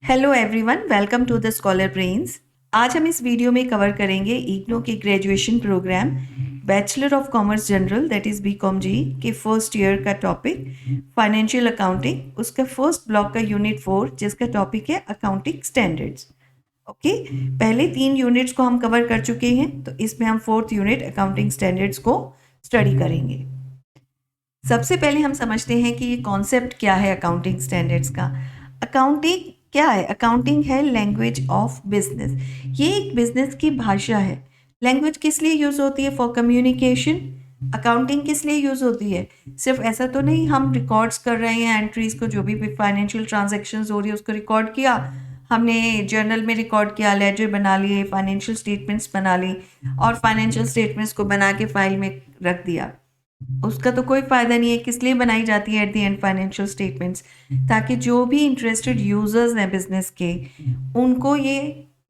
Hello everyone, welcome to the scholar brains. आज हम इस वीडियो में कवर करेंगे इग्नो के graduation programme bachelor of commerce general that is BCOM G के फर्स्ट ईयर का टॉपिक फाइनेंशियल अकाउंटिंग, उसका फर्स्ट ब्लॉक का यूनिट 4 जिसका टॉपिक है अकाउंटिंग स्टैंडर्ड्स। ओके, पहले 3 यूनिट्स को हम कवर कर चुके हैं, तो इसमें हम 4th यूनिट अकाउंटिंग स्टैंडर्ड्स को स्टडी करेंगे। सबसे पहले हम समझते हैं कि ये कॉन्सेप्ट क्या है अकाउंटिंग स्टैंडर्ड्स का। अकाउंटिंग क्या है? अकाउंटिंग है लैंग्वेज ऑफ बिजनेस। ये एक बिजनेस की भाषा है। लैंग्वेज किस लिए यूज़ होती है? For communication. अकाउंटिंग किस लिए यूज़ होती है? सिर्फ ऐसा तो नहीं हम रिकॉर्ड्स कर रहे हैं एंट्रीज को, जो भी फाइनेंशियल ट्रांजैक्शंस हो रही है उसको रिकॉर्ड किया, हमने जर्नल में रिकॉर्ड किया, लेजर बना लिए, फाइनेंशियल स्टेटमेंट्स बना ली और फाइनेंशियल स्टेटमेंट्स को बना के फाइल में रख दिया। उसका तो कोई फ़ायदा नहीं है। किस लिए बनाई जाती है at the end financial statements? ताकि जो भी इंटरेस्टेड यूजर्स हैं बिजनेस के, उनको ये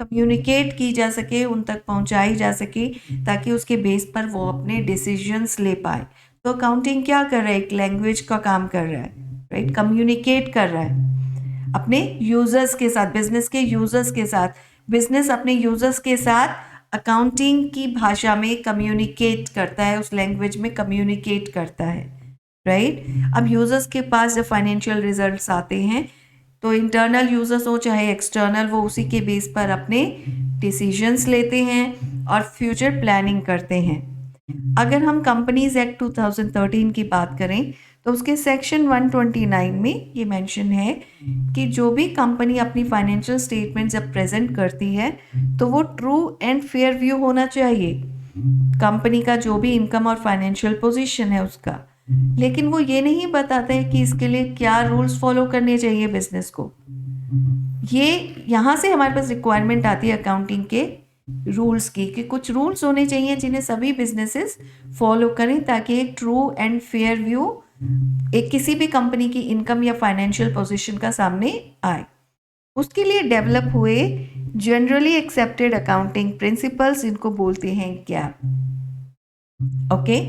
कम्युनिकेट की जा सके, उन तक पहुंचाई जा सके, ताकि उसके बेस पर वो अपने डिसीजंस ले पाए। तो अकाउंटिंग क्या कर रहा है? एक लैंग्वेज का काम कर रहा है, राइट? कम्युनिकेट कर रहा है अपने यूजर्स के साथ, बिजनेस के यूजर्स के साथ। बिजनेस अपने यूजर्स के साथ अकाउंटिंग की भाषा में कम्युनिकेट करता है, उस लैंग्वेज में कम्युनिकेट करता है, राइट? अब यूजर्स के पास जब फाइनेंशियल रिजल्ट्स आते हैं तो इंटरनल यूजर्स हो चाहे एक्सटर्नल, वो उसी के बेस पर अपने डिसीजंस लेते हैं और फ्यूचर प्लानिंग करते हैं। अगर हम कंपनीज एक्ट 2013 की बात करें तो उसके सेक्शन 129 में ये मेंशन है कि जो भी कंपनी अपनी फाइनेंशियल स्टेटमेंट जब प्रेजेंट करती है तो वो ट्रू एंड फेयर व्यू होना चाहिए कंपनी का, जो भी इनकम और फाइनेंशियल पोजीशन है उसका। लेकिन वो ये नहीं बताता है कि इसके लिए क्या रूल्स फॉलो करने चाहिए बिजनेस को। ये यहाँ से हमारे पास रिक्वायरमेंट आती है अकाउंटिंग के रूल्स की, कि कुछ रूल्स होने चाहिए जिन्हें सभी बिजनेसेस फॉलो करें, ताकि एक ट्रू एंड फेयर व्यू एक किसी भी कंपनी की इनकम या फाइनेंशियल पोजीशन का सामने आए। उसके लिए डेवलप हुए जनरली एक्सेप्टेड अकाउंटिंग प्रिंसिपल्स, इनको बोलते हैं गैप। ओके,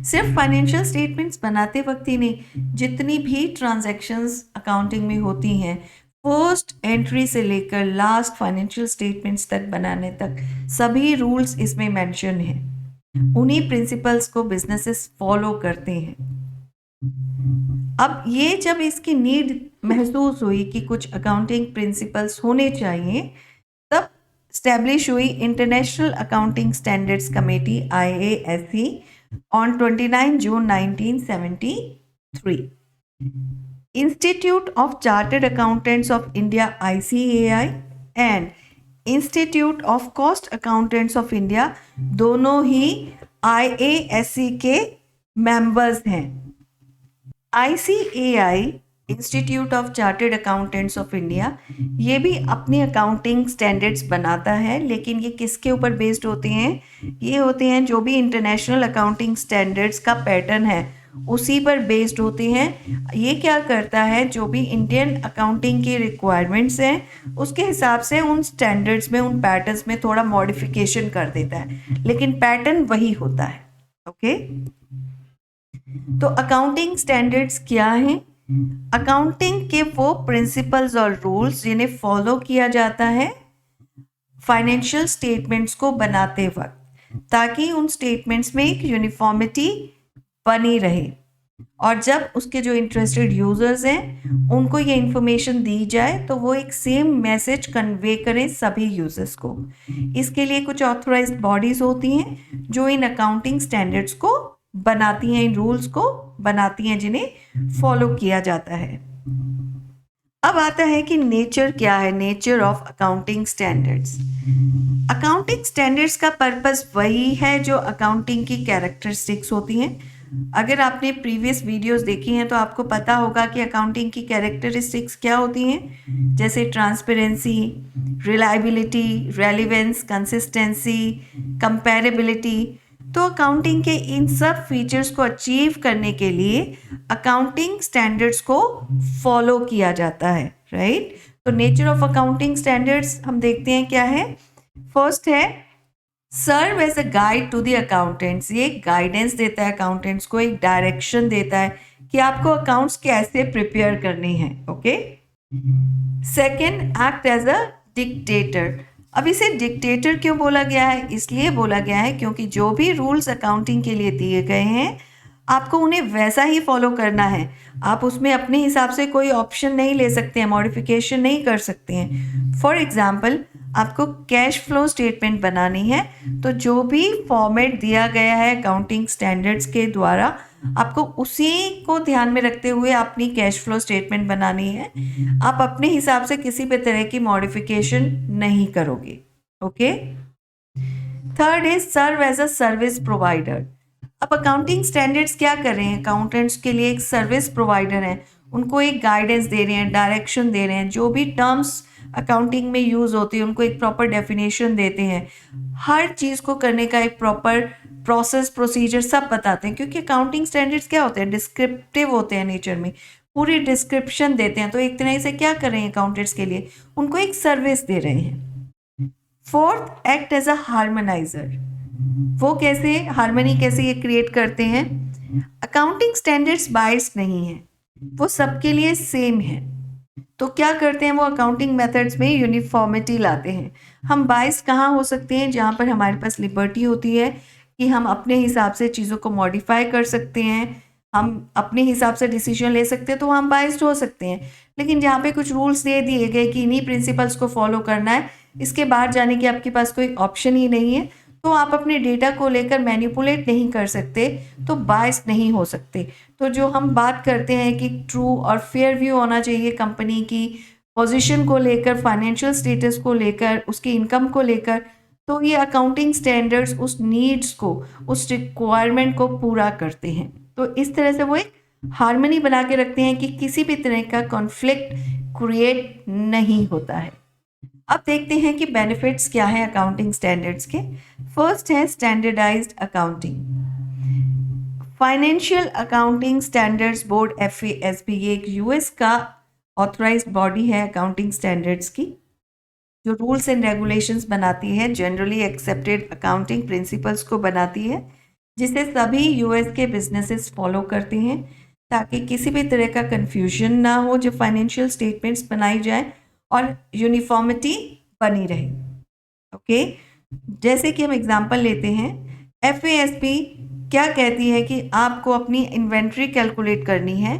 सिर्फ फाइनेंशियल स्टेटमेंट्स बनाते वक्त ही नहीं, जितनी भी ट्रांजैक्शंस अकाउंटिंग में होती हैं, फर्स्ट एंट्री से लेकर लास्ट फाइनेंशियल स्टेटमेंट्स तक बनाने तक, सभी रूल्स इसमें मेंशन हैं। उन्हीं प्रिंसिपल्स को बिजनेसेस फॉलो करते हैं। अब ये जब इसकी नीड महसूस हुई कि कुछ अकाउंटिंग प्रिंसिपल्स होने चाहिए, तब स्टैब्लिश हुई international accounting standards committee IASC on 29 June 1973। Institute of chartered accountants of India ICAI and institute of cost accountants of India दोनों ही IASC के मेंबर्स हैं। ICAI institute of chartered accountants of India ये भी अपनी accounting standards बनाता है, लेकिन ये किसके ऊपर बेस्ड होते हैं? ये होते हैं जो भी इंटरनेशनल अकाउंटिंग स्टैंडर्ड्स का पैटर्न है उसी पर बेस्ड होते हैं। ये क्या करता है, जो भी इंडियन अकाउंटिंग की रिक्वायरमेंट्स हैं उसके हिसाब से उन स्टैंडर्ड्स में, उन पैटर्न्स में थोड़ा मॉडिफिकेशन कर देता है, लेकिन पैटर्न वही होता है। ओके, तो अकाउंटिंग स्टैंडर्ड्स क्या हैं? अकाउंटिंग के वो प्रिंसिपल्स और रूल्स जिन्हें फॉलो किया जाता है फाइनेंशियल स्टेटमेंट्स को बनाते वक्त, ताकि उन स्टेटमेंट्स में एक यूनिफॉर्मिटी बनी रहे और जब उसके जो इंटरेस्टेड यूजर्स हैं उनको ये इंफॉर्मेशन दी जाए तो वो एक सेम मैसेज कन्वे करें सभी यूजर्स को। इसके लिए कुछ ऑथराइज्ड बॉडीज होती हैं जो इन अकाउंटिंग स्टैंडर्ड्स को बनाती हैं, इन रूल्स को बनाती हैं जिन्हें फॉलो किया जाता है। अब आता है कि नेचर क्या है, nature of accounting standards. Accounting standards का पर्पस वही है जो अकाउंटिंग की कैरेक्टरिस्टिक्स होती हैं। अगर आपने प्रीवियस वीडियोस देखी हैं तो आपको पता होगा कि अकाउंटिंग की कैरेक्टरिस्टिक्स क्या होती हैं, जैसे ट्रांसपेरेंसी, रिलायबिलिटी, रेलिवेंस, कंसिस्टेंसी, कंपैरेबिलिटी। तो अकाउंटिंग के इन सब फीचर्स को अचीव करने के लिए अकाउंटिंग स्टैंडर्ड्स को फॉलो किया जाता है, राइट? तो नेचर ऑफ अकाउंटिंग स्टैंडर्ड्स हम देखते हैं क्या है। फर्स्ट है serve as a guide to the accountants. ये गाइडेंस देता है अकाउंटेंट्स को, एक डायरेक्शन देता है कि आपको अकाउंट्स कैसे प्रिपेयर करने हैं। Okay, second, act as a dictator. अब इसे डिक्टेटर क्यों बोला गया है? इसलिए बोला गया है क्योंकि जो भी रूल्स अकाउंटिंग के लिए दिए गए हैं आपको उन्हें वैसा ही फॉलो करना है। आप उसमें अपने हिसाब से कोई ऑप्शन नहीं ले सकते हैं, मॉडिफिकेशन नहीं कर सकते हैं। फॉर एग्जाम्पल, आपको कैश फ्लो स्टेटमेंट बनानी है तो जो भी फॉर्मेट दिया गया है अकाउंटिंग स्टैंडर्ड्स के द्वारा आपको उसी को ध्यान में रखते हुए अपनी कैश फ्लो स्टेटमेंट बनानी है। आप अपने हिसाब से किसी भी तरह की मॉडिफिकेशन नहीं करोगे। Okay. Third is serve as a service provider. अब अकाउंटिंग स्टैंडर्ड्स क्या कर रहे हैं? अकाउंटेंट्स के लिए एक सर्विस प्रोवाइडर है, उनको एक गाइडेंस दे रहे हैं, डायरेक्शन दे रहे हैं, जो भी टर्म्स अकाउंटिंग में यूज होती है उनको एक प्रॉपर डेफिनेशन देते हैं, हर चीज को करने का एक प्रॉपर प्रोसेस प्रोसीजर सब बताते हैं। क्योंकि अकाउंटिंग स्टैंडर्ड्स क्या होते हैं? डिस्क्रिप्टिव होते हैं नेचर में, पूरी डिस्क्रिप्शन देते हैं। तो एक तरह से क्या कर रहे हैं अकाउंटेंट्स के लिए? उनको एक सर्विस दे रहे हैं। Fourth, act as a harmoniser. वो कैसे? हार्मनी कैसे ये क्रिएट करते हैं? अकाउंटिंग स्टैंडर्ड्स बायस्ड नहीं है, वो सबके लिए सेम है। तो क्या करते हैं वो? अकाउंटिंग मेथड्स में यूनिफॉर्मिटी लाते हैं। हम बायस्ड कहाँ हो सकते हैं? जहाँ पर हमारे पास लिबर्टी होती है कि हम अपने हिसाब से चीज़ों को मॉडिफाई कर सकते हैं, हम अपने हिसाब से डिसीजन ले सकते हैं, तो हम बायस्ड हो सकते हैं। लेकिन जहाँ पे कुछ रूल्स दे दिए गए कि इन्हीं प्रिंसिपल्स को फॉलो करना है, इसके बाहर जाने की आपके पास कोई ऑप्शन ही नहीं है, तो आप अपने डेटा को लेकर मैनिपुलेट नहीं कर सकते, तो बायस्ड नहीं हो सकते। तो जो हम बात करते हैं कि ट्रू और फेयर व्यू होना चाहिए कंपनी की पोजीशन को लेकर, फाइनेंशियल स्टेटस को लेकर, उसकी इनकम को लेकर, तो ये अकाउंटिंग स्टैंडर्ड्स उस नीड्स को, उस रिक्वायरमेंट को पूरा करते हैं। तो इस तरह से वो एक हार्मनी बना के रखते हैं कि किसी भी तरह का कॉन्फ्लिक्ट क्रिएट नहीं होता है। अब देखते हैं कि बेनिफिट्स क्या है अकाउंटिंग स्टैंडर्ड्स के। फर्स्ट है standardised accounting. Financial accounting standards board FASB, ये एक यूएस का ऑथराइज्ड बॉडी है अकाउंटिंग स्टैंडर्ड्स की, जो रूल्स एंड रेगुलेशंस बनाती है, जनरली एक्सेप्टेड अकाउंटिंग प्रिंसिपल्स को बनाती है, जिसे सभी यूएस के बिजनेसेस फॉलो करते हैं ताकि किसी भी तरह का कंफ्यूजन ना हो जब फाइनेंशियल स्टेटमेंट्स बनाई जाए और यूनिफॉर्मिटी बनी रहे। ओके। जैसे कि हम एग्जांपल लेते हैं, FASB क्या कहती है कि आपको अपनी इन्वेंट्री कैलकुलेट करनी है,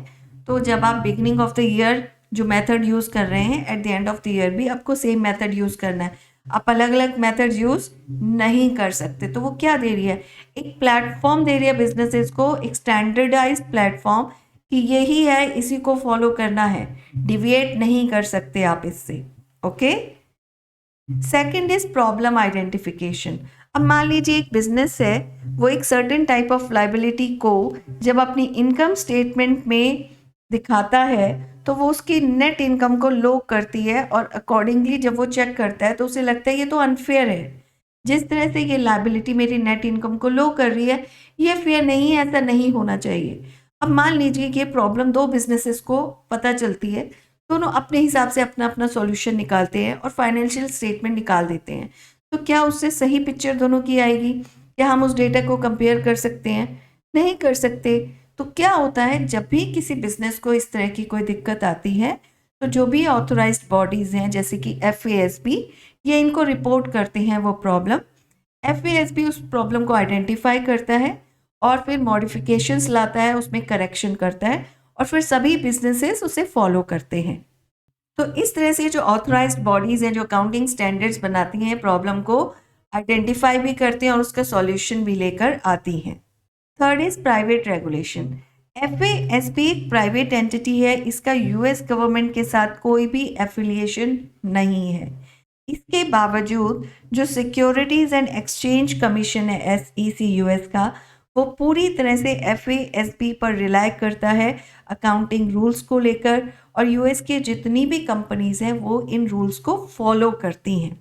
तो जब आप बिगिनिंग ऑफ द ईयर जो मेथड यूज़ कर रहे हैं, at the end of the year भी आपको सेम मेथड यूज़ करना है। आप अलग अलग मेथड यूज़ नहीं कर सकते। तो वो क्या दे रही है? एक प्लेटफॉर्म दे रही है बिजनेसेस को, एक स्टैंडर्डाइज प्लेटफॉर्म कि यही है, इसी को फॉलो करना है, डिविएट नहीं कर सकते आप इससे। Okay. Second is problem identification. अब मान लीजिए एक बिजनेस है, वो एक सर्टेन टाइप ऑफ लाइबिलिटी को जब अपनी इनकम स्टेटमेंट में दिखाता है तो वो उसकी नेट इनकम को लो करती है, और अकॉर्डिंगली जब वो चेक करता है तो उसे लगता है ये तो अनफेयर है, जिस तरह से ये लाइबिलिटी मेरी नेट इनकम को लो कर रही है ये फेयर नहीं है, ऐसा नहीं होना चाहिए। अब मान लीजिए कि ये प्रॉब्लम दो बिजनेसेस को पता चलती है, दोनों अपने हिसाब से अपना अपना सॉल्यूशन निकालते हैं और फाइनेंशियल स्टेटमेंट निकाल देते हैं। तो क्या उससे सही पिक्चर दोनों की आएगी? क्या हम उस डेटा को कंपेयर कर सकते हैं? नहीं कर सकते। तो क्या होता है, जब भी किसी बिजनेस को इस तरह की कोई दिक्कत आती है तो जो भी ऑथराइज्ड बॉडीज हैं जैसे कि FASB, ये इनको रिपोर्ट करते हैं वो प्रॉब्लम। FASB उस प्रॉब्लम को आइडेंटिफाई करता है और फिर मॉडिफिकेशंस लाता है, उसमें करेक्शन करता है, और फिर सभी बिजनेसेस उसे फॉलो करते हैं। तो इस तरह से जो ऑथराइज्ड बॉडीज हैं जो अकाउंटिंग स्टैंडर्ड्स बनाती हैं, प्रॉब्लम को आइडेंटिफाई भी करते हैं और उसका सॉल्यूशन भी लेकर आती हैं। Third is private regulation. FASB एक प्राइवेट एंटिटी है, इसका US गवर्नमेंट के साथ कोई भी एफिलिएशन नहीं है। इसके बावजूद जो सिक्योरिटीज एंड एक्सचेंज कमीशन है SEC US का, वो पूरी तरह से FASB पर रिलाई करता है अकाउंटिंग रूल्स को लेकर, और US के जितनी भी कंपनीज हैं वो इन रूल्स को फॉलो करती हैं।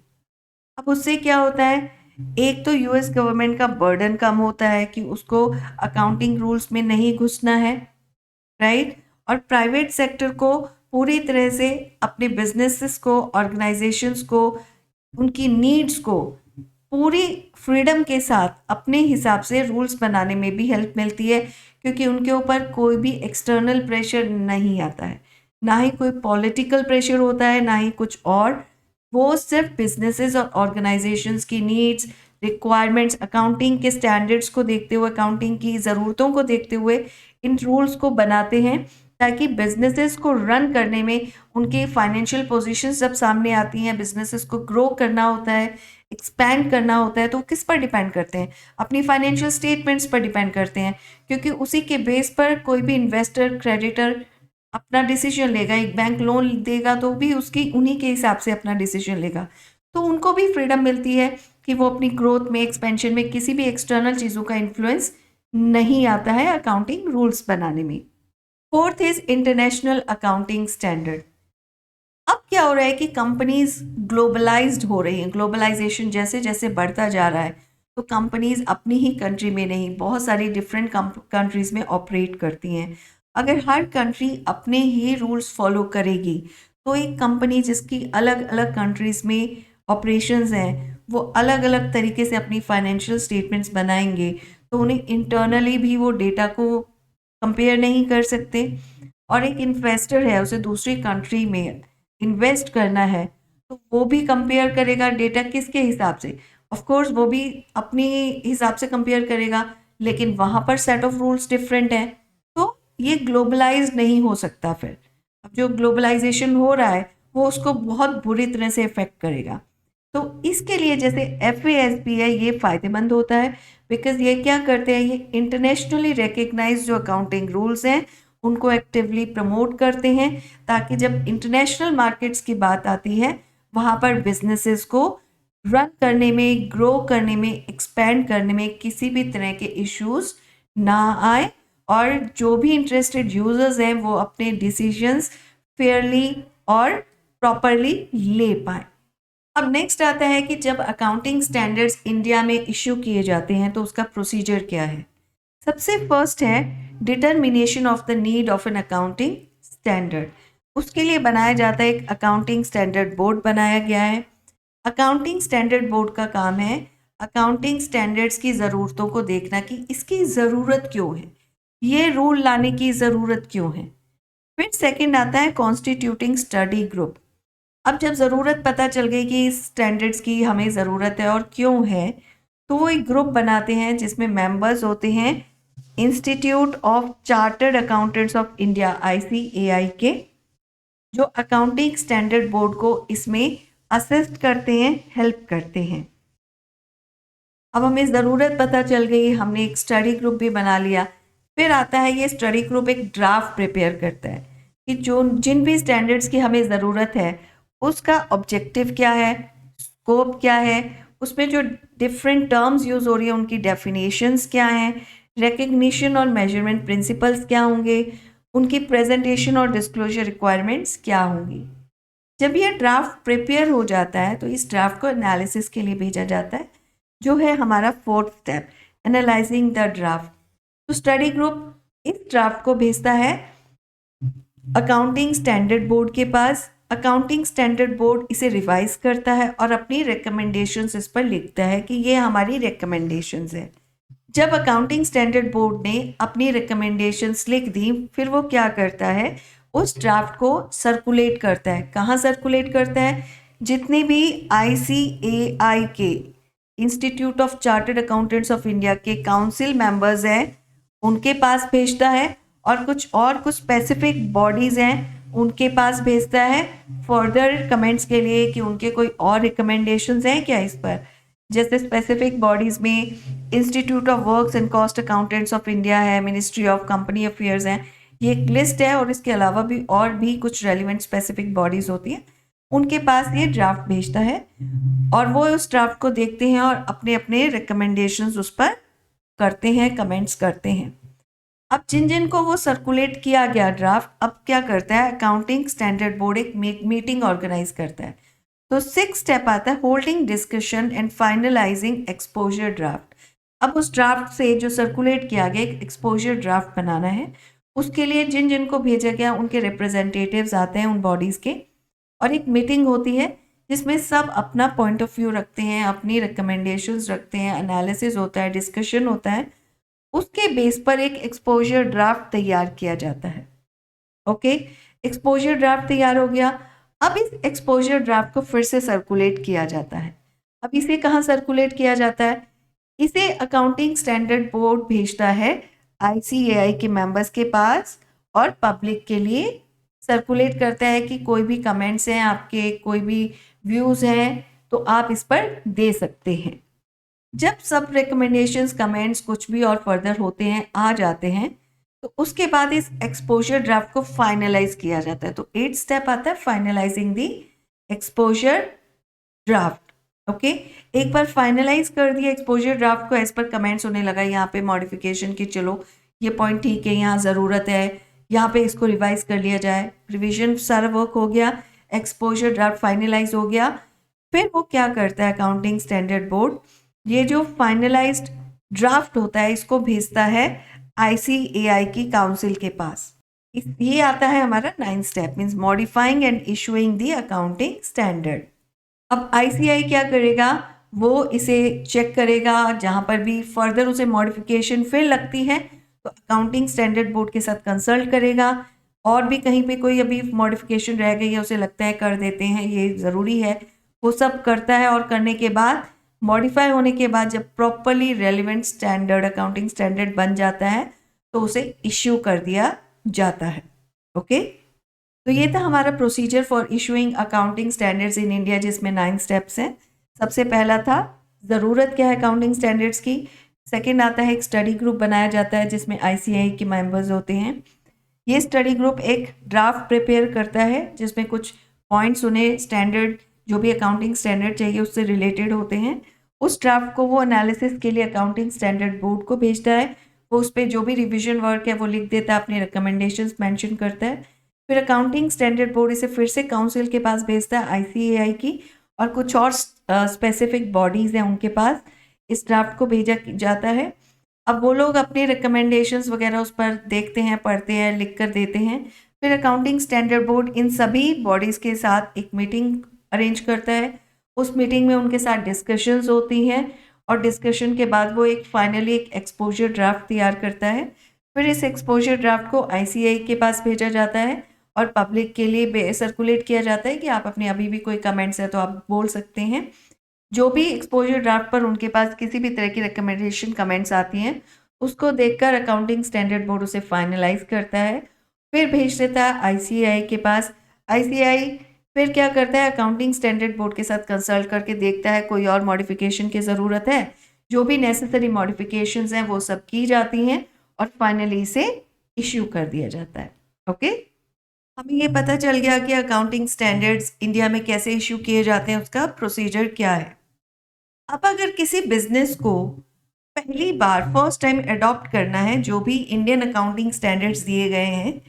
अब उससे क्या होता है, एक तो US गवर्नमेंट का बर्डन कम होता है कि उसको अकाउंटिंग रूल्स में नहीं घुसना है, राइट। और प्राइवेट सेक्टर को पूरी तरह से अपने बिजनेसेस को, ऑर्गेनाइजेशंस को, उनकी नीड्स को पूरी फ्रीडम के साथ अपने हिसाब से रूल्स बनाने में भी हेल्प मिलती है, क्योंकि उनके ऊपर कोई भी एक्सटर्नल प्रेशर नहीं आता है, ना ही कोई पॉलिटिकल प्रेशर होता है, ना ही कुछ और। वो सिर्फ बिजनेसेस और ऑर्गेनाइजेशंस की नीड्स, रिक्वायरमेंट्स, अकाउंटिंग के स्टैंडर्ड्स को देखते हुए, अकाउंटिंग की ज़रूरतों को देखते हुए इन रूल्स को बनाते हैं, ताकि बिजनेसेस को रन करने में उनके फाइनेंशियल पोजीशंस जब सामने आती हैं, बिजनेसेस को ग्रो करना होता है, एक्सपैंड करना होता है, तो किस पर डिपेंड करते हैं? अपनी फाइनेंशियल स्टेटमेंट्स पर डिपेंड करते हैं, क्योंकि उसी के बेस पर कोई भी इन्वेस्टर, क्रेडिटर अपना डिसीजन लेगा। एक बैंक लोन देगा तो भी उसकी उन्हीं के हिसाब से अपना डिसीजन लेगा। तो उनको भी फ्रीडम मिलती है कि वो अपनी ग्रोथ में, एक्सपेंशन में किसी भी एक्सटर्नल चीज़ों का इन्फ्लुएंस नहीं आता है अकाउंटिंग रूल्स बनाने में। Fourth is international accounting standard. अब क्या हो रहा है कि कंपनीज ग्लोबलाइज्ड हो रही हैं। ग्लोबलाइजेशन जैसे जैसे बढ़ता जा रहा है, तो कंपनीज अपनी ही कंट्री में नहीं, बहुत सारी डिफरेंट कंट्रीज में ऑपरेट करती हैं। अगर हर कंट्री अपने ही रूल्स फॉलो करेगी, तो एक कंपनी जिसकी अलग अलग कंट्रीज में ऑपरेशंस हैं, वो अलग अलग तरीके से अपनी फाइनेंशियल स्टेटमेंट्स बनाएंगे, तो उन्हें इंटरनली भी वो डेटा को कंपेयर नहीं कर सकते। और एक इन्वेस्टर है, उसे दूसरी कंट्री में इन्वेस्ट करना है, तो वो भी कंपेयर करेगा डेटा किसके हिसाब से? ऑफ कोर्स वो भी अपने हिसाब से कंपेयर करेगा, लेकिन वहाँ पर सेट ऑफ रूल्स डिफरेंट हैं, तो ये ग्लोबलाइज नहीं हो सकता। फिर अब जो ग्लोबलाइजेशन हो रहा है, वो उसको बहुत बुरी तरह से इफेक्ट करेगा। तो इसके लिए जैसे FASB है, ये फ़ायदेमंद होता है, बिकॉज ये क्या करते हैं, ये इंटरनेशनली रिकग्नाइज जो अकाउंटिंग रूल्स हैं उनको एक्टिवली प्रमोट करते हैं, ताकि जब इंटरनेशनल मार्केट्स की बात आती है, वहाँ पर बिजनेसेस को रन करने में, ग्रो करने में, एक्सपैंड करने में किसी भी तरह के इश्यूज ना आए, और जो भी इंटरेस्टेड यूजर्स हैं वो अपने डिसीजंस फेयरली और प्रॉपरली ले पाए। अब नेक्स्ट आता है कि जब अकाउंटिंग स्टैंडर्ड्स इंडिया में इश्यू किए जाते हैं, तो उसका प्रोसीजर क्या है? सबसे फर्स्ट है determination of the need of an accounting standard. उसके लिए बनाया जाता है एक अकाउंटिंग स्टैंडर्ड बोर्ड बनाया गया है। अकाउंटिंग स्टैंडर्ड बोर्ड का काम है अकाउंटिंग स्टैंडर्ड्स की ज़रूरतों को देखना, कि इसकी ज़रूरत क्यों है, ये रूल लाने की ज़रूरत क्यों है। फिर सेकंड आता है कॉन्स्टिट्यूटिंग स्टडी ग्रुप। अब जब ज़रूरत पता चल गई कि स्टैंडर्ड्स की हमें ज़रूरत है और क्यों है, तो वो एक ग्रुप बनाते हैं जिसमें मेंबर्स होते हैं institute of chartered accountants of India ICAI के, जो अकाउंटिंग स्टैंडर्ड बोर्ड को इसमें असिस्ट करते हैं, हेल्प करते हैं। अब हमें ज़रूरत पता चल गई, हमने एक स्टडी ग्रुप भी बना लिया। फिर आता है ये स्टडी ग्रुप एक ड्राफ्ट प्रिपेयर करता है कि जो जिन भी स्टैंडर्ड्स की हमें ज़रूरत है उसका ऑब्जेक्टिव क्या है, स्कोप क्या है, उसमें जो डिफरेंट टर्म्स यूज़ हो रही है उनकी डेफिनेशंस क्या हैं, रिकग्निशन और मेजरमेंट प्रिंसिपल्स क्या होंगे, उनकी प्रेजेंटेशन और डिस्क्लोजर रिक्वायरमेंट्स क्या होंगी। जब ये ड्राफ्ट प्रिपेयर हो जाता है, तो इस ड्राफ्ट को एनालिसिस के लिए भेजा जाता है, जो है हमारा fourth step, analysing the draft. तो स्टडी ग्रुप इस ड्राफ्ट को भेजता है अकाउंटिंग स्टैंडर्ड बोर्ड के पास। अकाउंटिंग स्टैंडर्ड बोर्ड इसे रिवाइज करता है और अपनी रिकमेंडेशंस इस पर लिखता है कि ये हमारी रिकमेंडेशंस है। जब अकाउंटिंग स्टैंडर्ड बोर्ड ने अपनी रिकमेंडेशंस लिख दी, फिर वो क्या करता है, उस ड्राफ्ट को सर्कुलेट करता है। कहाँ सर्कुलेट करता है? जितने भी ICAI के, institute of chartered accountants of India के काउंसिल मेंबर्स हैं, उनके पास भेजता है, और कुछ स्पेसिफिक बॉडीज़ हैं उनके पास भेजता है फर्दर कमेंट्स के लिए कि उनके कोई और रिकमेंडेशंस हैं क्या इस पर। जैसे स्पेसिफिक बॉडीज़ में institute of works and cost accountants of India है, मिनिस्ट्री ऑफ कंपनी अफेयर्स हैं, ये एक लिस्ट है, और इसके अलावा भी और भी कुछ रेलिवेंट स्पेसिफिक बॉडीज़ होती हैं, उनके पास ये ड्राफ्ट भेजता है, और वो उस ड्राफ्ट को देखते हैं और अपने अपने रिकमेंडेशंस उस पर करते हैं, कमेंट्स करते हैं। अब जिन जिन को वो सर्कुलेट किया गया ड्राफ्ट, अब क्या करता है अकाउंटिंग स्टैंडर्ड बोर्ड, एक मीटिंग ऑर्गेनाइज करता है। तो 6 स्टेप आता है holding discussion and finalising exposure draft. अब उस ड्राफ्ट से जो सर्कुलेट किया गया एक एक्सपोजर ड्राफ्ट बनाना है, उसके लिए जिन जिन को भेजा गया उनके रिप्रेजेंटेटिव्स आते हैं उन बॉडीज़ के, और एक मीटिंग होती है जिसमें सब अपना पॉइंट ऑफ व्यू रखते हैं, अपनी रिकमेंडेशंस रखते हैं, एनालिसिस होता है, डिस्कशन होता है, उसके बेस पर एक एक्सपोजर ड्राफ्ट तैयार किया जाता है। ओके, एक्सपोजर ड्राफ्ट तैयार हो गया। अब इस एक्सपोजर ड्राफ्ट को फिर से सर्कुलेट किया जाता है। अब इसे कहाँ सर्कुलेट किया जाता है? इसे अकाउंटिंग स्टैंडर्ड बोर्ड भेजता है आईसीएआई के मेंबर्स के पास और पब्लिक के लिए सर्कुलेट करता है कि कोई भी कमेंट्स हैं आपके, कोई भी व्यूज़ हैं तो आप इस पर दे सकते हैं। जब सब रिकमेंडेशंस, कमेंट्स कुछ भी और फर्दर होते हैं, आ जाते हैं, तो उसके बाद इस एक्सपोजर ड्राफ्ट को फाइनलाइज किया जाता है। तो 8th स्टेप आता है finalising the exposure draft. Okay, एक बार फाइनलाइज कर दिया एक्सपोजर ड्राफ्ट को, एज पर कमेंट्स होने लगा यहाँ पे मॉडिफिकेशन की, चलो ये पॉइंट ठीक है, यहाँ ज़रूरत है, यहाँ पे इसको रिवाइज कर लिया जाए। रिवीजन सारा वर्क हो गया, एक्सपोजर ड्राफ्ट फाइनलाइज हो गया। फिर वो क्या करता है अकाउंटिंग स्टैंडर्ड बोर्ड, ये जो फाइनलाइज्ड ड्राफ्ट होता है इसको भेजता है आईसीएआई की काउंसिल के पास। ये आता है हमारा 9th step, means modifying and issuing the accounting standard. अब आईसीआई क्या करेगा, वो इसे चेक करेगा, जहाँ पर भी फर्दर उसे मॉडिफिकेशन फिर लगती है तो अकाउंटिंग स्टैंडर्ड बोर्ड के साथ कंसल्ट करेगा, और भी कहीं पे कोई अभी मॉडिफिकेशन रह गई है उसे लगता है कर देते हैं, ये ज़रूरी है, वो सब करता है। और करने के बाद, मॉडिफाई होने के बाद, जब properly relevant standard, accounting standard बन जाता है तो उसे इश्यू कर दिया जाता है। ओके, तो ये था हमारा procedure for issuing accounting standards in India, जिसमें 9 स्टेप्स हैं। सबसे पहला था ज़रूरत क्या है अकाउंटिंग स्टैंडर्ड्स की। सेकंड आता है एक स्टडी ग्रुप बनाया जाता है जिसमें आईसीएआई के मेंबर्स होते हैं। ये स्टडी ग्रुप एक ड्राफ्ट प्रिपेयर करता है जिसमें कुछ पॉइंट्स उन्हें स्टैंडर्ड, जो भी अकाउंटिंग स्टैंडर्ड चाहिए उससे रिलेटेड होते हैं। उस ड्राफ्ट को वो एनालिसिस के लिए अकाउंटिंग स्टैंडर्ड बोर्ड को भेजता है। वो उस पर जो भी रिविजन वर्क है वो लिख देता है, अपनी रिकमेंडेशंस मेंशन करता है। फिर अकाउंटिंग स्टैंडर्ड बोर्ड इसे फिर से काउंसिल के पास भेजता है, आईसीएआई की और कुछ और स्पेसिफिक बॉडीज़ हैं उनके पास इस ड्राफ्ट को भेजा जाता है। अब वो लोग अपने रिकमेंडेशंस वगैरह उस पर देखते हैं, पढ़ते हैं, लिख कर देते हैं। फिर अकाउंटिंग स्टैंडर्ड बोर्ड इन सभी बॉडीज़ के साथ एक मीटिंग अरेंज करता है। उस मीटिंग में उनके साथ डिस्कशंस होती हैं और डिस्कशन के बाद वो एक फाइनली एक एक्सपोजर ड्राफ्ट तैयार करता है। फिर इस एक्सपोजर ड्राफ्ट को आईसीएआई के पास भेजा जाता है और पब्लिक के लिए सर्कुलेट किया जाता है कि आप अपने अभी भी कोई कमेंट्स है तो आप बोल सकते हैं। जो भी एक्सपोजर ड्राफ्ट पर उनके पास किसी भी तरह की रिकमेंडेशन, कमेंट्स आती हैं, उसको देखकर अकाउंटिंग स्टैंडर्ड बोर्ड उसे फाइनलाइज करता है, फिर भेज देता है आईसीएआई के पास। आईसीएआई फिर क्या करता है, अकाउंटिंग स्टैंडर्ड बोर्ड के साथ कंसल्ट करके देखता है कोई और मॉडिफिकेशन की ज़रूरत है। जो भी नेसेसरी मॉडिफिकेशंस हैं वो सब की जाती हैं और फाइनली इसे इश्यू कर दिया जाता है। ओके, हमें ये पता चल गया कि अकाउंटिंग स्टैंडर्ड्स इंडिया में कैसे इश्यू किए जाते हैं, उसका प्रोसीजर क्या है। अब अगर किसी बिजनेस को पहली बार फर्स्ट टाइम अडॉप्ट करना है जो भी इंडियन अकाउंटिंग स्टैंडर्ड्स दिए गए हैं,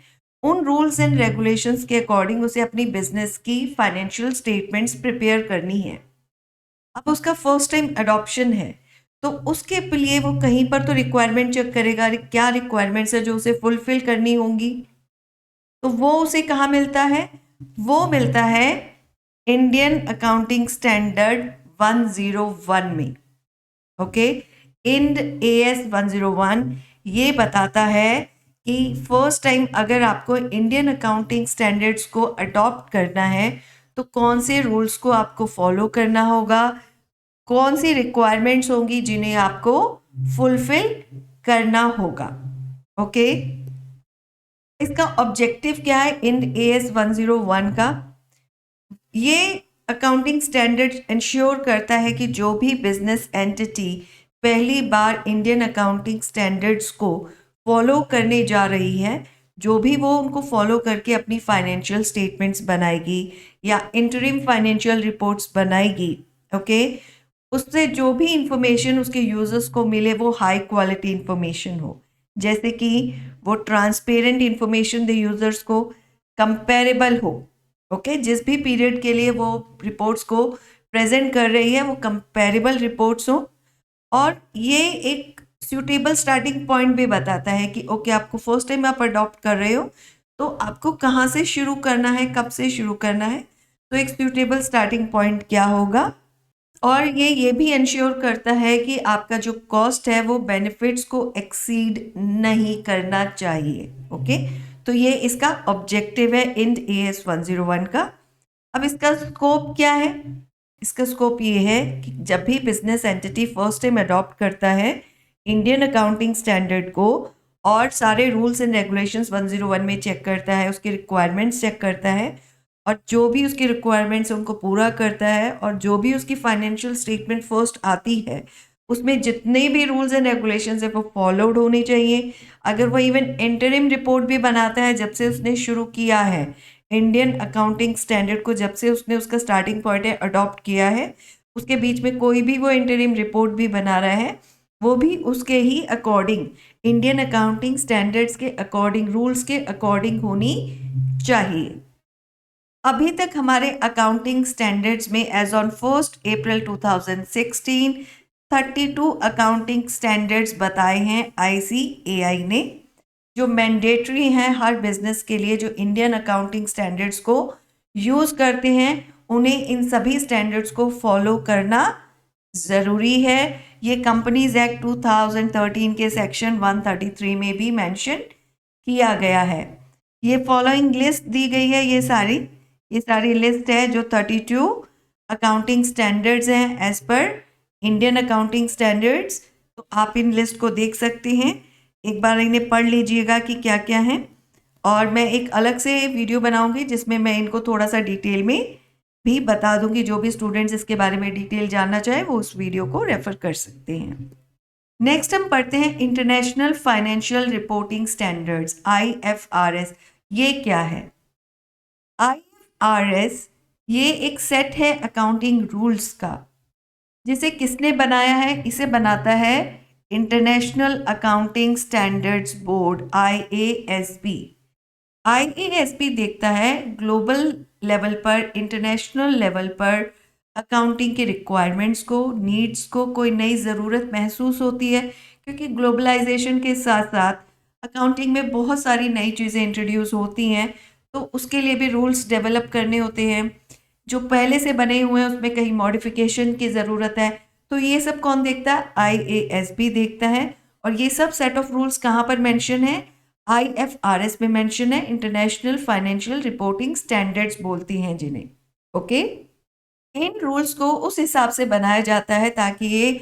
उन रूल्स एंड रेगुलेशंस के अकॉर्डिंग उसे अपनी बिजनेस की फाइनेंशियल स्टेटमेंट्स प्रिपेयर करनी है। अब उसका फर्स्ट टाइम अडॉप्शन है तो उसके लिए वो कहीं पर तो रिक्वायरमेंट चेक करेगा, क्या रिक्वायरमेंट्स है जो उसे फुलफिल करनी होंगी। तो वो उसे कहाँ मिलता है, वो मिलता है इंडियन अकाउंटिंग स्टैंडर्ड 101 में। ओके, इंड AS 101 ये बताता है कि फर्स्ट टाइम अगर आपको इंडियन अकाउंटिंग स्टैंडर्ड्स को अडॉप्ट करना है तो कौन से रूल्स को आपको फॉलो करना होगा, कौन सी रिक्वायरमेंट्स होंगी जिन्हें आपको फुलफिल करना होगा। ओके, इसका ऑब्जेक्टिव क्या है इंड AS 101 का, ये अकाउंटिंग स्टैंडर्ड इंश्योर करता है कि जो भी बिजनेस एंटिटी पहली बार इंडियन अकाउंटिंग स्टैंडर्ड्स को फॉलो करने जा रही है, जो भी वो उनको फॉलो करके अपनी फाइनेंशियल स्टेटमेंट्स बनाएगी या इंटरिम फाइनेंशियल रिपोर्ट्स बनाएगी, ओके, उससे जो भी इंफॉर्मेशन उसके यूजर्स को मिले वो हाई क्वालिटी इंफॉर्मेशन हो, जैसे कि वो ट्रांसपेरेंट इंफॉर्मेशन दे यूजर्स को, कंपेरेबल हो। ओके, जिस भी पीरियड के लिए वो रिपोर्ट्स को प्रेजेंट कर रही है वो कंपेरेबल रिपोर्ट्स हो। और ये एक सूटेबल स्टार्टिंग पॉइंट भी बताता है कि ओके, आपको फर्स्ट टाइम आप अडॉप्ट कर रहे हो तो आपको कहाँ से शुरू करना है, कब से शुरू करना है, तो एक सूटेबल स्टार्टिंग पॉइंट क्या होगा। और ये भी इंश्योर करता है कि आपका जो कॉस्ट है वो बेनिफिट्स को एक्सीड नहीं करना चाहिए। ओके, तो ये इसका ऑब्जेक्टिव है इंड AS 101 का। अब इसका स्कोप क्या है? इसका स्कोप ये है कि जब भी business entity first time adopt करता है इंडियन अकाउंटिंग स्टैंडर्ड को और सारे रूल्स एंड रेगुलेशंस 101 में चेक करता है, उसकी रिक्वायरमेंट्स चेक करता है और जो भी उसकी रिक्वायरमेंट्स उनको पूरा करता है और जो भी उसकी फाइनेंशियल स्टेटमेंट फर्स्ट आती है उसमें जितने भी रूल्स एंड रेगुलेशंस है वो फॉलोड होनी चाहिए। अगर वो इवन इंटरिम रिपोर्ट भी बनाता है जब से उसने शुरू किया है इंडियन अकाउंटिंग स्टैंडर्ड को, जब से उसने उसका स्टार्टिंग पॉइंट है अडॉप्ट किया है, उसके बीच में कोई भी वो इंटरिम रिपोर्ट भी बना रहा है वो भी उसके ही अकॉर्डिंग इंडियन अकाउंटिंग स्टैंडर्ड्स के अकॉर्डिंग, रूल्स के अकॉर्डिंग होनी चाहिए। अभी तक हमारे अकाउंटिंग स्टैंडर्ड्स में as on 1 April 2016 32 accounting standards बताए हैं ICAI ने, जो मैंडेटरी हैं हर बिजनेस के लिए। जो इंडियन अकाउंटिंग स्टैंडर्ड्स को यूज़ करते हैं उन्हें इन सभी स्टैंडर्ड्स को फॉलो करना ज़रूरी है। ये कंपनीज एक्ट 2013 के सेक्शन 133 में भी मेंशन किया गया है। ये फॉलोइंग लिस्ट दी गई है, ये सारी लिस्ट है जो 32 अकाउंटिंग स्टैंडर्ड्स हैं एज पर इंडियन अकाउंटिंग स्टैंडर्ड्स। तो आप इन लिस्ट को देख सकते हैं, एक बार इन्हें पढ़ लीजिएगा कि क्या क्या है। और मैं एक अलग से वीडियो बनाऊंगी जिसमें मैं इनको थोड़ा सा डिटेल में भी बता दूंगी। जो भी स्टूडेंट्स इसके बारे में डिटेल जानना चाहे वो उस वीडियो को रेफर कर सकते हैं। नेक्स्ट हम पढ़ते हैं international financial reporting standards IFRS। ये क्या है? IFRS ये एक सेट है अकाउंटिंग रूल्स का, जिसे किसने बनाया है? इसे बनाता है international accounting standards board IASB। IASB देखता है ग्लोबल लेवल पर, इंटरनेशनल लेवल पर अकाउंटिंग के रिक्वायरमेंट्स को, नीड्स को कोई नई ज़रूरत महसूस होती है, क्योंकि ग्लोबलाइजेशन के साथ साथ अकाउंटिंग में बहुत सारी नई चीज़ें इंट्रोड्यूस होती हैं, तो उसके लिए भी रूल्स डेवलप करने होते हैं। जो पहले से बने हुए हैं उसमें कहीं मॉडिफिकेशन की ज़रूरत है, तो ये सब कौन देखता है? IASB देखता है। और ये सब सेट ऑफ रूल्स कहाँ पर मेंशन है? IFRS में मेंशन है। इंटरनेशनल फाइनेंशियल रिपोर्टिंग स्टैंडर्ड्स बोलती हैं जिन्हें। ओके, इन रूल्स को उस हिसाब से बनाया जाता है ताकि ये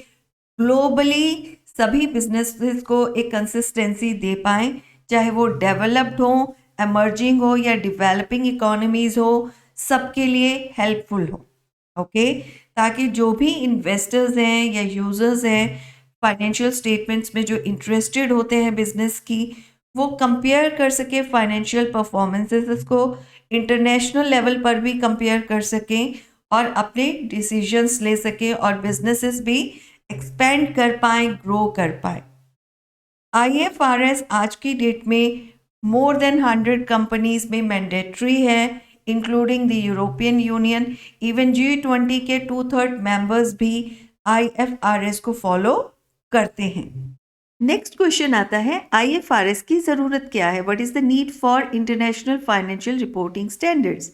ग्लोबली सभी बिजनेसेस को एक कंसिस्टेंसी दे पाएँ, चाहे वो डेवलप्ड हो, एमर्जिंग हो या डेवलपिंग इकोनॉमीज हो, सबके लिए हेल्पफुल हो। ओके, ताकि जो भी इन्वेस्टर्स हैं या यूजर्स हैं फाइनेंशियल स्टेटमेंट्स में जो इंटरेस्टेड होते हैं बिजनेस की, वो कंपेयर कर सके फाइनेंशियल परफॉर्मेंसेस को, इंटरनेशनल लेवल पर भी कंपेयर कर सकें और अपने डिसीजंस ले सकें और बिजनेसेस भी एक्सपेंड कर पाएँ, ग्रो कर पाएँ। IFRS आज की डेट में मोर देन 100 कंपनीज में मैंडेटरी है, including the European union. Even G20 के 2/3 मेंबर्स भी IFRS को फॉलो करते हैं। नेक्स्ट क्वेश्चन आता है, IFRS की ज़रूरत क्या है? What is the need for international financial reporting standards?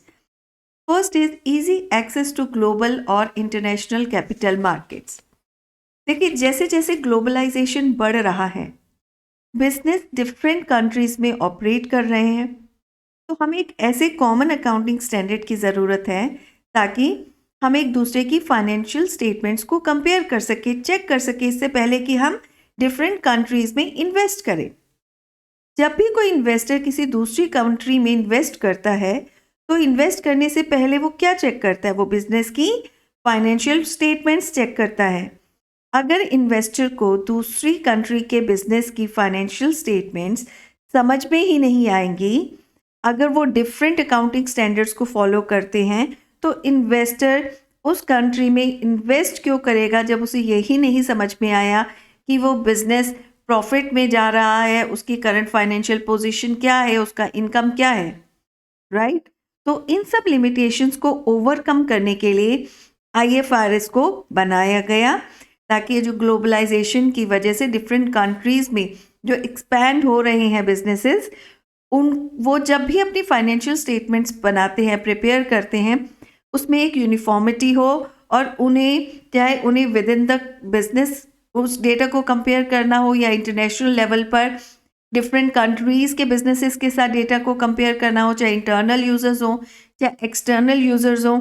First is easy access to global और इंटरनेशनल कैपिटल मार्केट्स। देखिए, जैसे जैसे ग्लोबलाइजेशन बढ़ रहा है, बिजनेस डिफरेंट कंट्रीज में ऑपरेट कर रहे हैं, तो हमें एक ऐसे कॉमन अकाउंटिंग स्टैंडर्ड की ज़रूरत है ताकि हम एक दूसरे की फाइनेंशियल स्टेटमेंट्स को कंपेयर कर सके, चेक कर सके, इससे पहले कि हम डिफरेंट कंट्रीज में इन्वेस्ट करें। जब भी कोई इन्वेस्टर किसी दूसरी कंट्री में इन्वेस्ट करता है तो इन्वेस्ट करने से पहले वो क्या चेक करता है? वो बिजनेस की फाइनेंशियल स्टेटमेंट्स चेक करता है। अगर इन्वेस्टर को दूसरी कंट्री के बिजनेस की फाइनेंशियल स्टेटमेंट्स समझ में ही नहीं आएंगी, अगर वो डिफरेंट अकाउंटिंग स्टैंडर्ड्स को फॉलो करते हैं, तो इन्वेस्टर उस कंट्री में इन्वेस्ट क्यों करेगा जब उसे यही नहीं समझ में आया कि वो बिजनेस प्रॉफिट में जा रहा है, उसकी करंट फाइनेंशियल पोजीशन क्या है, उसका इनकम क्या है, राइट? तो इन सब लिमिटेशंस को ओवरकम करने के लिए IFRS को बनाया गया, ताकि जो ग्लोबलाइजेशन की वजह से डिफरेंट कंट्रीज में जो एक्सपैंड हो रहे हैं बिजनेसेस, वो जब भी अपनी फाइनेंशियल स्टेटमेंट्स बनाते हैं, प्रिपेयर करते हैं, उसमें एक यूनिफॉर्मिटी हो और उन्हें विद इन द बिजनेस उस डेटा को कंपेयर करना हो या इंटरनेशनल लेवल पर डिफरेंट कंट्रीज़ के बिजनेसेस के साथ डेटा को कंपेयर करना हो, चाहे इंटरनल यूजर्स हो या एक्सटर्नल यूजर्स हो,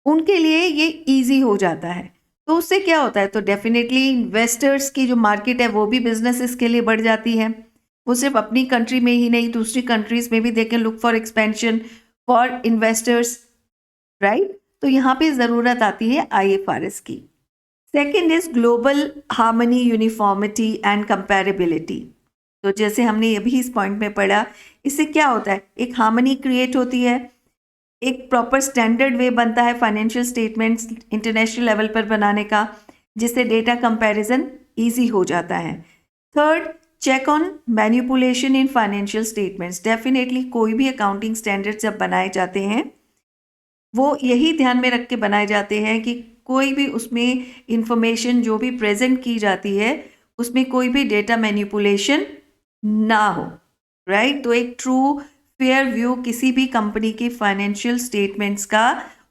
उनके लिए ये इजी हो जाता है। तो उससे क्या होता है, तो डेफिनेटली इन्वेस्टर्स की जो मार्केट है वो भी बिजनेसेस के लिए बढ़ जाती है। वो सिर्फ अपनी कंट्री में ही नहीं, दूसरी कंट्रीज में भी they can look for expansion for investors, right. तो यहाँ पे ज़रूरत आती है IFRS की। Second is global harmony, uniformity and comparability. तो जैसे हमने अभी इस पॉइंट में पढ़ा, इससे क्या होता है, एक हार्मनी क्रिएट होती है, एक प्रॉपर स्टैंडर्ड वे बनता है फाइनेंशियल स्टेटमेंट्स इंटरनेशनल लेवल पर बनाने का, जिससे डेटा कंपैरिजन इजी हो जाता है। Third, check on manipulation in financial statements. Definitely कोई भी अकाउंटिंग स्टैंडर्ड जब बनाए जाते हैं वो यही ध्यान में रख के बनाए जाते हैं कि कोई भी उसमें इंफॉर्मेशन जो भी प्रेजेंट की जाती है उसमें कोई भी डेटा मैनिपुलेशन ना हो, राइट। तो एक ट्रू फेयर व्यू किसी भी कंपनी की फाइनेंशियल स्टेटमेंट्स का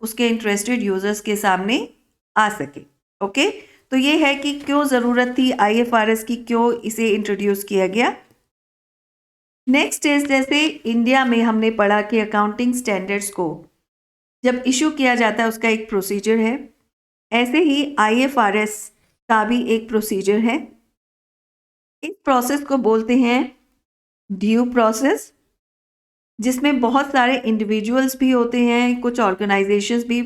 उसके इंटरेस्टेड यूजर्स के सामने आ सके। ओके, तो ये है कि क्यों ज़रूरत थी IFRS की, क्यों इसे इंट्रोड्यूस किया गया। नेक्स्ट इज, जैसे इंडिया में हमने पढ़ा कि अकाउंटिंग स्टैंडर्ड्स को जब इशू किया जाता है उसका एक प्रोसीजर है, ऐसे ही IFRS का भी एक प्रोसीजर है। इस प्रोसेस को बोलते हैं ड्यू प्रोसेस, जिसमें बहुत सारे इंडिविजुअल्स भी होते हैं, कुछ ऑर्गेनाइजेशंस भी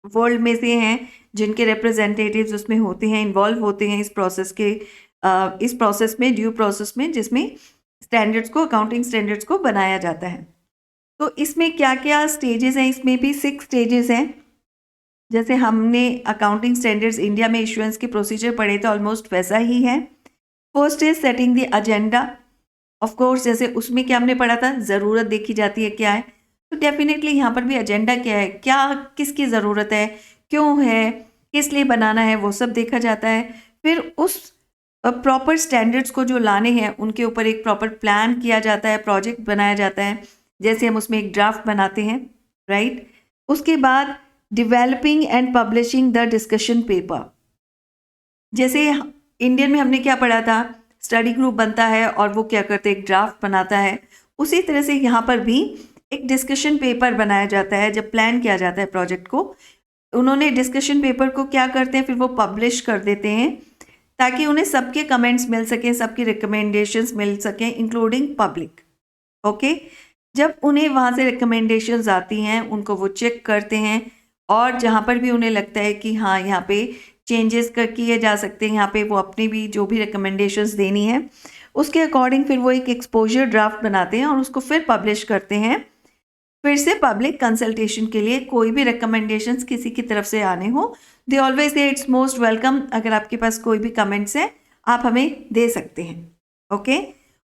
वर्ल्ड में से हैं जिनके रिप्रेजेंटेटिव्स उसमें होते हैं, इन्वॉल्व होते हैं इस प्रोसेस में, ड्यू प्रोसेस में, जिसमें स्टैंडर्ड्स को, अकाउंटिंग स्टैंडर्ड्स को बनाया जाता है। तो इसमें क्या क्या स्टेजेस हैं, इसमें भी 6 स्टेजेस हैं। जैसे हमने अकाउंटिंग स्टैंडर्ड्स इंडिया में इश्यूएंस के प्रोसीजर पढ़े थे, ऑलमोस्ट वैसा ही है। First is setting the agenda. Of course जैसे उसमें क्या हमने पढ़ा था, ज़रूरत देखी जाती है क्या है, तो डेफिनेटली यहाँ पर भी एजेंडा क्या है, क्या किसकी ज़रूरत है, क्यों है, किस लिए बनाना है, वो सब देखा जाता है। फिर उस प्रॉपर स्टैंडर्ड्स को जो लाने हैं उनके ऊपर एक प्रॉपर प्लान किया जाता है, प्रोजेक्ट बनाया जाता है, जैसे हम उसमें एक ड्राफ्ट बनाते हैं, राइट। उसके बाद developing and publishing the discussion paper. जैसे इंडियन में हमने क्या पढ़ा था, स्टडी ग्रुप बनता है और वो क्या करते हैं, एक ड्राफ्ट बनाता है। उसी तरह से यहाँ पर भी एक डिस्कशन पेपर बनाया जाता है। जब प्लान किया जाता है प्रोजेक्ट को, उन्होंने डिस्कशन पेपर को क्या करते हैं, फिर वो पब्लिश कर देते हैं ताकि उन्हें सबके कमेंट्स मिल सकें, सबकी रिकमेंडेशंस मिल सकें, इंक्लूडिंग पब्लिक। ओके, जब उन्हें वहाँ से रिकमेंडेशंस आती हैं उनको वो चेक करते हैं, और जहाँ पर भी उन्हें लगता है कि हाँ यहाँ पे चेंजेस किए जा सकते हैं, यहाँ पे वो अपनी भी जो भी रिकमेंडेशंस देनी है उसके अकॉर्डिंग फिर वो एक एक्सपोजर ड्राफ्ट बनाते हैं और उसको फिर पब्लिश करते हैं। फिर से पब्लिक कंसल्टेशन के लिए कोई भी रिकमेंडेशंस किसी की तरफ से आने हो, they always say it's most welcome. अगर आपके पास कोई भी कमेंट्स हैं आप हमें दे सकते हैं। ओके,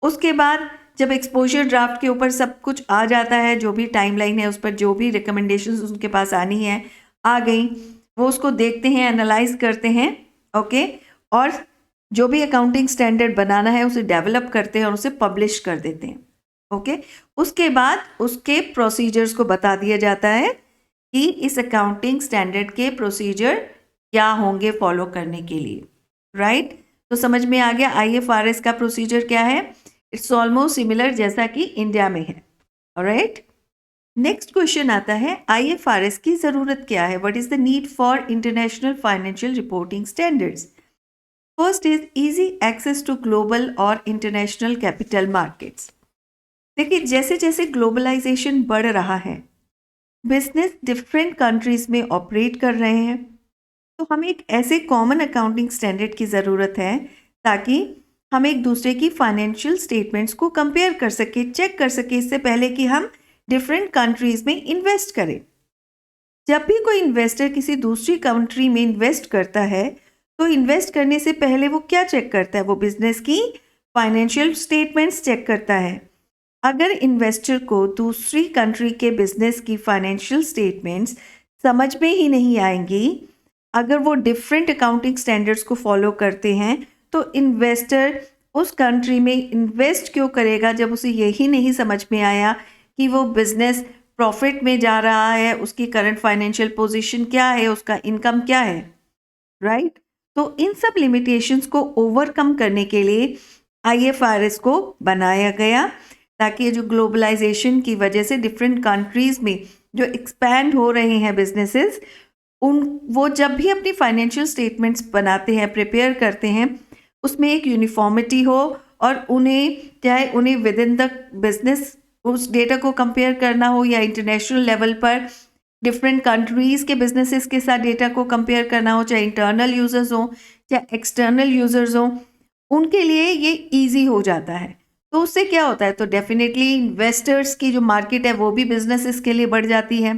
उसके बाद जब एक्सपोजर ड्राफ्ट के ऊपर सब कुछ आ जाता है, जो भी टाइमलाइन है उस पर जो भी रिकमेंडेशंस उनके पास आनी है आ गई, वो उसको देखते हैं, एनालाइज करते हैं। ओके, और जो भी अकाउंटिंग स्टैंडर्ड बनाना है उसे डेवलप करते हैं और उसे पब्लिश कर देते हैं। ओके, उसके बाद उसके प्रोसीजर्स को बता दिया जाता है कि इस अकाउंटिंग स्टैंडर्ड के प्रोसीजर क्या होंगे फॉलो करने के लिए, राइट। तो समझ में आ गया IFRS का प्रोसीजर क्या है। इट्स ऑलमोस्ट सिमिलर जैसा कि इंडिया में है, ऑलराइट। नेक्स्ट क्वेश्चन आता है, IFRS की ज़रूरत क्या है, what is the need for international financial reporting standards. First is easy access to global और इंटरनेशनल कैपिटल मार्केट्स। देखिए, जैसे जैसे ग्लोबलाइजेशन बढ़ रहा है, बिजनेस डिफरेंट कंट्रीज में ऑपरेट कर रहे हैं, तो हमें एक ऐसे कॉमन अकाउंटिंग स्टैंडर्ड की ज़रूरत है ताकि हम एक दूसरे की फाइनेंशियल स्टेटमेंट्स को कंपेयर कर सके, चेक कर सके, इससे पहले कि हम डिफरेंट कंट्रीज में इन्वेस्ट करें। जब भी कोई इन्वेस्टर किसी दूसरी कंट्री में इन्वेस्ट करता है तो इन्वेस्ट करने से पहले वो क्या चेक करता है, वो बिजनेस की फाइनेंशियल स्टेटमेंट्स चेक करता है। अगर इन्वेस्टर को दूसरी कंट्री के बिजनेस की फाइनेंशियल स्टेटमेंट्स समझ में ही नहीं आएंगी, अगर वो डिफरेंट अकाउंटिंग स्टैंडर्ड्स को फॉलो करते हैं, तो इन्वेस्टर उस कंट्री में इन्वेस्ट क्यों करेगा जब उसे यही नहीं समझ में आया कि वो बिजनेस प्रॉफिट में जा रहा है, उसकी करंट फाइनेंशियल पोजीशन क्या है, उसका इनकम क्या है, राइट। तो इन सब लिमिटेशंस को ओवरकम करने के लिए IFRS को बनाया गया ताकि ये जो ग्लोबलाइजेशन की वजह से डिफरेंट कंट्रीज में जो एक्सपैंड हो रहे हैं बिजनेसेस, वो जब भी अपनी फाइनेंशियल स्टेटमेंट्स बनाते हैं, प्रिपेयर करते हैं, उसमें एक यूनिफॉर्मिटी हो और उन्हें विद इन द बिजनेस उस डेटा को कंपेयर करना हो या इंटरनेशनल लेवल पर डिफरेंट कंट्रीज़ के बिजनेसेस के साथ डेटा को कंपेयर करना हो, चाहे इंटरनल यूजर्स हों या एक्सटर्नल यूजर्स हों, उनके लिए ये इजी हो जाता है। तो उससे क्या होता है, तो डेफिनेटली इन्वेस्टर्स की जो मार्केट है वो भी बिजनेसेस के लिए बढ़ जाती है।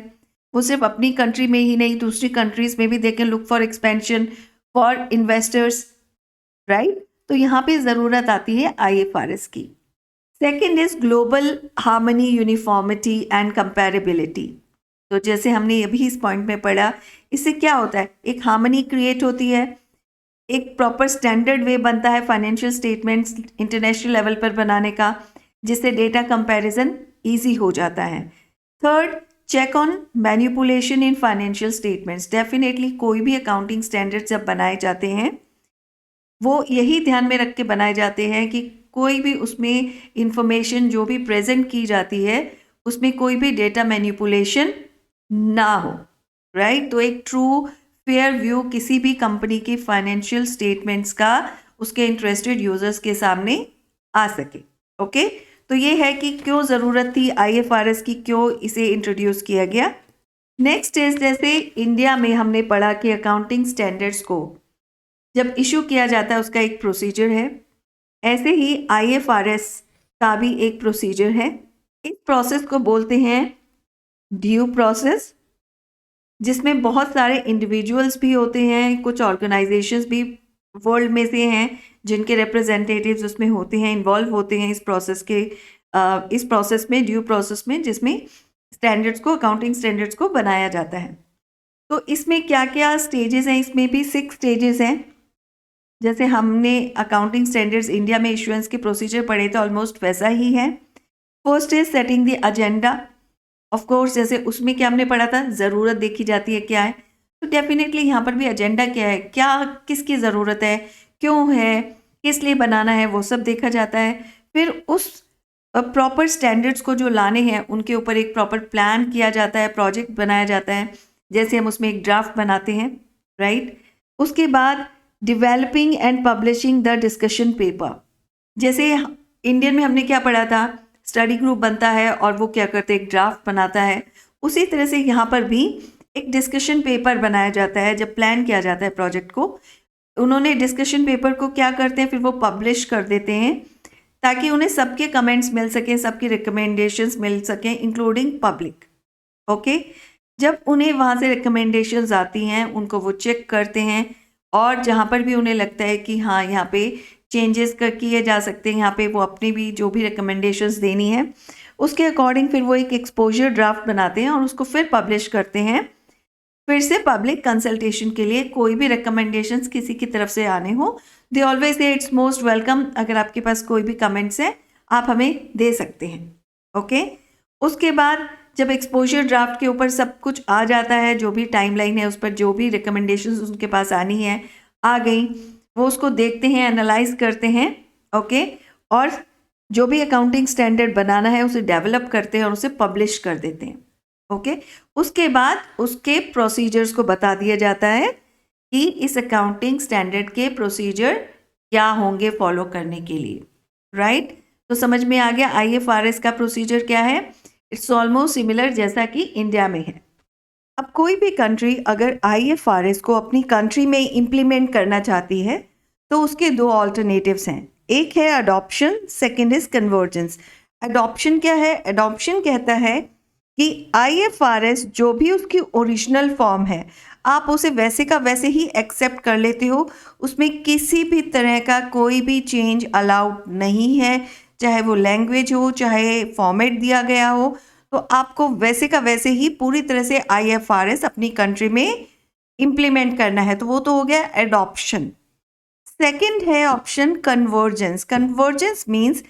वो सिर्फ अपनी कंट्री में ही नहीं, दूसरी कंट्रीज में भी they can look for expansion for investors, right. तो यहाँ पे ज़रूरत आती है IFRS की। Second is global harmony, uniformity and comparability. तो जैसे हमने अभी इस पॉइंट में पढ़ा, इससे क्या होता है, एक हार्मनी क्रिएट होती है, एक प्रॉपर स्टैंडर्ड वे बनता है फाइनेंशियल स्टेटमेंट्स इंटरनेशनल लेवल पर बनाने का, जिससे डेटा कंपैरिजन इजी हो जाता है। Third, check on manipulation in financial statements. Definitely कोई भी अकाउंटिंग स्टैंडर्ड जब बनाए जाते हैं वो यही ध्यान में रख के बनाए जाते हैं कि कोई भी उसमें इंफॉर्मेशन जो भी प्रेजेंट की जाती है उसमें कोई भी डेटा मैनिपुलेशन ना हो, राइट। तो एक ट्रू फेयर व्यू किसी भी कंपनी की फाइनेंशियल स्टेटमेंट्स का उसके इंटरेस्टेड यूजर्स के सामने आ सके। ओके, तो ये है कि क्यों ज़रूरत थी IFRS की, क्यों इसे इंट्रोड्यूस किया गया। नेक्स्ट इज, जैसे इंडिया में हमने पढ़ा कि अकाउंटिंग स्टैंडर्ड्स को जब इशू किया जाता है उसका एक प्रोसीजर है, ऐसे ही IFRS का भी एक प्रोसीजर है। इस प्रोसेस को बोलते हैं ड्यू प्रोसेस, जिसमें बहुत सारे इंडिविजुअल्स भी होते हैं, कुछ ऑर्गेनाइजेशंस भी वर्ल्ड में से हैं जिनके रिप्रेजेंटेटिव्स उसमें होते हैं, इन्वॉल्व होते हैं इस प्रोसेस में, ड्यू प्रोसेस में, जिसमें स्टैंडर्ड्स को, अकाउंटिंग स्टैंडर्ड्स को बनाया जाता है। तो इसमें क्या क्या स्टेजेस हैं, इसमें भी 6 स्टेजेस हैं। जैसे हमने अकाउंटिंग स्टैंडर्ड्स इंडिया में इशुएंस के प्रोसीजर पढ़े तो ऑलमोस्ट वैसा ही है। First is setting the agenda. Of course जैसे उसमें क्या हमने पढ़ा था, ज़रूरत देखी जाती है क्या है, तो डेफिनेटली यहाँ पर भी एजेंडा क्या है, क्या किसकी ज़रूरत है, क्यों है, किस लिए बनाना है, वो सब देखा जाता है। फिर उस प्रॉपर स्टैंडर्ड्स को जो लाने हैं उनके ऊपर एक प्रॉपर प्लान किया जाता है, प्रोजेक्ट बनाया जाता है, जैसे हम उसमें एक ड्राफ्ट बनाते हैं, राइट। उसके बाद developing and publishing the discussion paper. जैसे इंडियन में हमने क्या पढ़ा था, स्टडी ग्रुप बनता है और वो क्या करते हैं, एक ड्राफ्ट बनाता है। उसी तरह से यहाँ पर भी एक डिस्कशन पेपर बनाया जाता है। जब प्लान किया जाता है प्रोजेक्ट को, उन्होंने डिस्कशन पेपर को क्या करते हैं, फिर वो पब्लिश कर देते हैं ताकि उन्हें सबके कमेंट्स मिल सकें, सबकी रिकमेंडेशंस मिल सकें, इंक्लूडिंग पब्लिक। ओके, जब उन्हें वहाँ से रिकमेंडेशंस आती हैं उनको वो चेक करते हैं और जहाँ पर भी उन्हें लगता है कि हाँ यहाँ पे चेंजेस किए जा सकते हैं, यहाँ पे वो अपनी भी जो भी रिकमेंडेशंस देनी है उसके अकॉर्डिंग फिर वो एक एक्सपोजर ड्राफ्ट बनाते हैं और उसको फिर पब्लिश करते हैं। फिर से पब्लिक कंसल्टेशन के लिए कोई भी रिकमेंडेशंस किसी की तरफ से आने हो, they always say it's most welcome. अगर आपके पास कोई भी कमेंट्स है आप हमें दे सकते हैं। ओके, उसके बाद जब एक्सपोजर ड्राफ्ट के ऊपर सब कुछ आ जाता है, जो भी टाइमलाइन है उस पर जो भी रिकमेंडेशंस उनके पास आनी है आ गई, वो उसको देखते हैं, एनालाइज करते हैं। ओके, और जो भी अकाउंटिंग स्टैंडर्ड बनाना है उसे डेवलप करते हैं और उसे पब्लिश कर देते हैं। ओके, उसके बाद उसके प्रोसीजर्स को बता दिया जाता है कि इस अकाउंटिंग स्टैंडर्ड के प्रोसीजर क्या होंगे फॉलो करने के लिए, राइट। तो समझ में आ गया IFRS का प्रोसीजर क्या है। इट्स ऑलमोस्ट सिमिलर जैसा कि इंडिया में है। अब कोई भी कंट्री अगर IFRS को अपनी कंट्री में इम्प्लीमेंट करना चाहती है तो उसके 2 ऑल्टरनेटिव्स हैं, एक है adoption, second is convergence. Adoption क्या है, अडॉप्शन कहता है कि IFRS जो भी उसकी ओरिजिनल फॉर्म है आप उसे वैसे का वैसे ही एक्सेप्ट कर लेते हो, उसमें किसी भी तरह का कोई भी चेंज अलाउड नहीं है, चाहे वो लैंग्वेज हो, चाहे फॉर्मेट दिया गया हो, तो आपको वैसे का वैसे ही पूरी तरह से IFRS अपनी कंट्री में इम्प्लीमेंट करना है। तो वो तो हो गया एडॉप्शन। सेकंड है ऑप्शन कन्वर्जेंस। कन्वर्जेंस मीन्स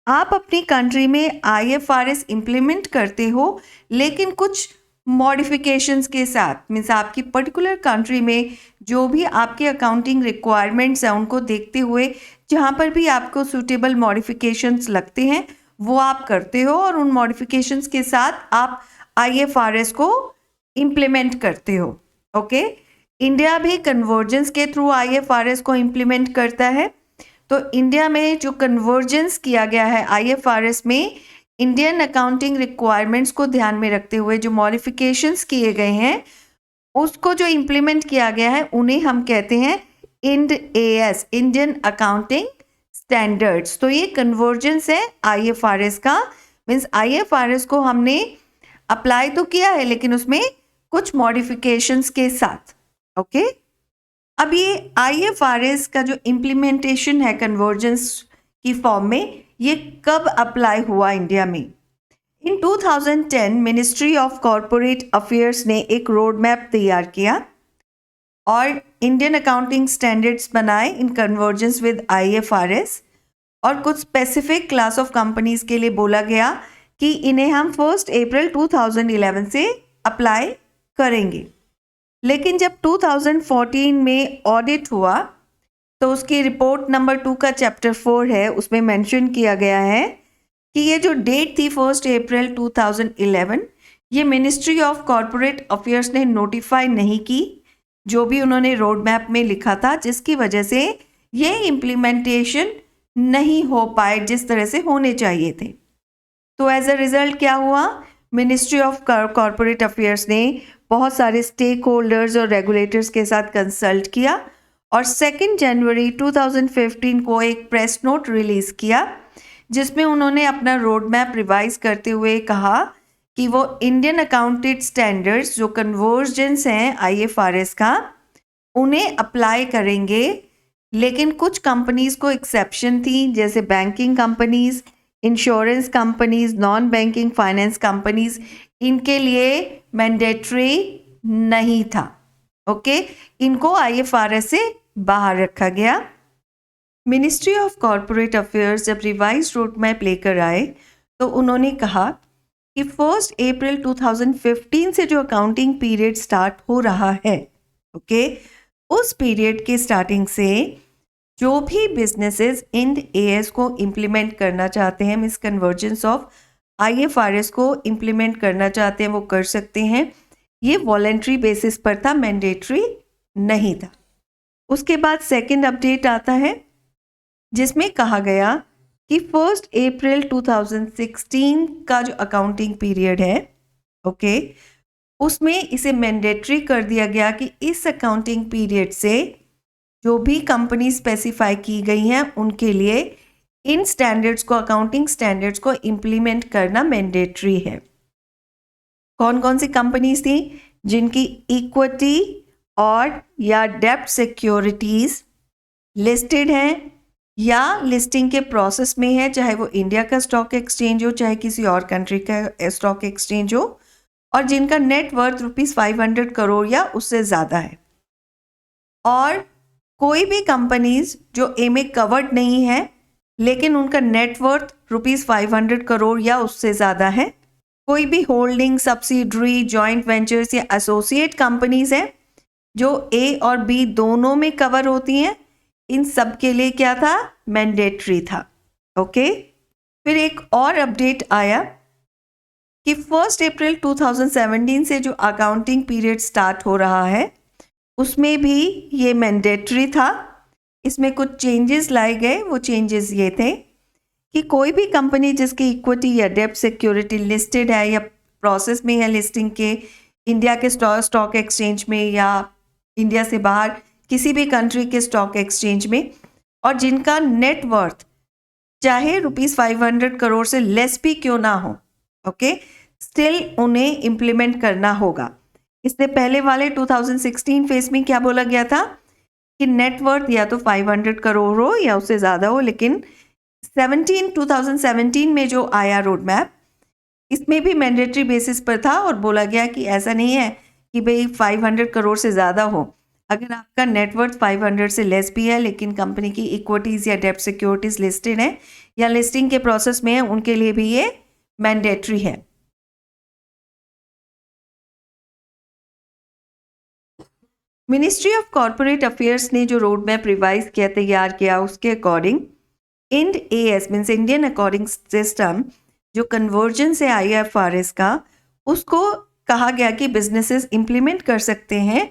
आप अपनी कंट्री में IFRS इम्प्लीमेंट करते हो लेकिन कुछ मॉडिफिकेशंस के साथ, मीन्स आपकी पर्टिकुलर कंट्री में जो भी आपके अकाउंटिंग रिक्वायरमेंट्स हैं उनको देखते हुए जहाँ पर भी आपको सूटेबल मॉडिफिकेशंस लगते हैं वो आप करते हो और उन मॉडिफिकेशंस के साथ आप IFRS को इम्प्लीमेंट करते हो। ओके, इंडिया भी कन्वर्जेंस के थ्रू IFRS को इम्प्लीमेंट करता है। तो इंडिया में जो कन्वर्जेंस किया गया है IFRS में, इंडियन अकाउंटिंग रिक्वायरमेंट्स को ध्यान में रखते हुए जो मॉडिफिकेशंस किए गए हैं उसको जो इम्प्लीमेंट किया गया है उन्हें हम कहते हैं IND-AS, इंडियन अकाउंटिंग स्टैंडर्ड्स। तो ये कन्वर्जेंस है IFRS का, मीन्स IFRS को हमने अप्लाई तो किया है लेकिन उसमें कुछ मॉडिफिकेशंस के साथ। ओके, अब ये IFRS का जो इम्प्लीमेंटेशन है कन्वर्जेंस की फॉर्म में, ये कब अप्लाई हुआ इंडिया में? इन 2010 मिनिस्ट्री ऑफ कॉरपोरेट अफेयर्स ने एक रोड मैप तैयार किया और इंडियन अकाउंटिंग स्टैंडर्ड्स बनाए इन कन्वर्जेंस विद IFRS, और कुछ स्पेसिफिक क्लास ऑफ कंपनीज के लिए बोला गया कि इन्हें हम 1 अप्रैल 2011 से अप्लाई करेंगे। लेकिन जब 2014 में ऑडिट हुआ तो उसकी रिपोर्ट नंबर 2 का चैप्टर 4 है, उसमें मेंशन किया गया है कि ये जो डेट थी 1 अप्रैल 2011, ये मिनिस्ट्री ऑफ कॉरपोरेट अफेयर्स ने नोटिफाई नहीं की जो भी उन्होंने रोड मैप में लिखा था, जिसकी वजह से ये इम्प्लीमेंटेशन नहीं हो पाए जिस तरह से होने चाहिए थे। तो एज अ रिजल्ट क्या हुआ, मिनिस्ट्री ऑफ कॉरपोरेट अफेयर्स ने बहुत सारे स्टेक होल्डर्स और रेगुलेटर्स के साथ कंसल्ट किया और 2 जनवरी 2015 को एक प्रेस नोट रिलीज़ किया जिसमें उन्होंने अपना रोड मैप रिवाइज करते हुए कहा कि वो इंडियन अकाउंटेड स्टैंडर्ड्स जो कन्वर्जेंस हैं IFRS का, उन्हें अप्लाई करेंगे। लेकिन कुछ कंपनीज को एक्सेप्शन थी, जैसे banking companies, insurance companies, non banking finance companies, इनके लिए मैंडेटरी नहीं था। ओके, इनको IFRS से बाहर रखा गया। मिनिस्ट्री ऑफ कॉरपोरेट अफेयर्स जब रिवाइज रोड मैप लेकर आए तो उन्होंने कहा कि 1 अप्रैल 2015 से जो अकाउंटिंग पीरियड स्टार्ट हो रहा है, ओके, उस पीरियड के स्टार्टिंग से जो भी बिजनेसेस IND-AS को इम्प्लीमेंट करना चाहते हैं, मीन्स कन्वर्जेंस ऑफ IFRS को इम्प्लीमेंट करना चाहते हैं, वो कर सकते हैं। ये वॉलेंट्री बेसिस पर था, मैंडेटरी नहीं था। उसके बाद सेकंड अपडेट आता है जिसमें कहा गया कि 1 अप्रैल 2016 का जो अकाउंटिंग पीरियड है, ओके, उसमें इसे मैंडेटरी कर दिया गया कि इस अकाउंटिंग पीरियड से जो भी कंपनी स्पेसिफाई की गई हैं उनके लिए इन स्टैंडर्ड्स को, अकाउंटिंग स्टैंडर्ड्स को इम्प्लीमेंट करना मैंडेटरी है। कौन कौन सी कंपनीज थी? जिनकी इक्विटी और या डेब्ट सिक्योरिटीज लिस्टेड हैं या लिस्टिंग के प्रोसेस में है, चाहे वो इंडिया का स्टॉक एक्सचेंज हो चाहे किसी और कंट्री का स्टॉक एक्सचेंज हो, और जिनका नेट वर्थ ₹500 करोड़ या उससे ज़्यादा है। और कोई भी कंपनीज जो ए में कवर्ड नहीं है लेकिन उनका नेट वर्थ ₹500 करोड़ या उससे ज़्यादा है। कोई भी होल्डिंग, सब्सिडरी, जॉइंट वेंचर्स या एसोसिएट कंपनीज हैं जो ए और बी दोनों में कवर होती हैं, इन सब के लिए क्या था? मैंडेटरी था। ओके, फिर एक और अपडेट आया कि 1 अप्रैल 2017 से जो अकाउंटिंग पीरियड स्टार्ट हो रहा है उसमें भी ये मैंडेटरी था। इसमें कुछ चेंजेस लाए गए। वो चेंजेस ये थे कि कोई भी कंपनी जिसकी इक्विटी या डेब्ट सिक्योरिटी लिस्टेड है या प्रोसेस में है लिस्टिंग के, इंडिया के स्टॉक एक्सचेंज में या इंडिया से बाहर किसी भी कंट्री के स्टॉक एक्सचेंज में, और जिनका नेट वर्थ चाहे ₹500 करोड़ से लेस भी क्यों ना हो, ओके, स्टिल उन्हें इम्प्लीमेंट करना होगा। इससे पहले वाले 2016 फेज में क्या बोला गया था कि नेट वर्थ या तो 500 करोड़ हो या उससे ज़्यादा हो, लेकिन 2017 में जो आया रोड मैप, इसमें भी मैंडेटरी बेसिस पर था और बोला गया कि ऐसा नहीं है कि भाई 500 करोड़ से ज़्यादा हो। अगर आपका नेटवर्थ 500 से लेस भी है लेकिन कंपनी की इक्विटीज़ या डेब्ट सिक्योरिटीज़ लिस्टेड है या लिस्टिंग के प्रोसेस में है, उनके लिए भी ये मैंडेटरी है। मिनिस्ट्री ऑफ कॉरपोरेट अफेयर्स ने जो रोड मैप रिवाइज किया, तैयार किया, उसके according Ind AS means Indian according system, जो कन्वर्जेंस है IFRS का, उसको कहा गया कि बिजनेसेस इंप्लीमेंट कर सकते हैं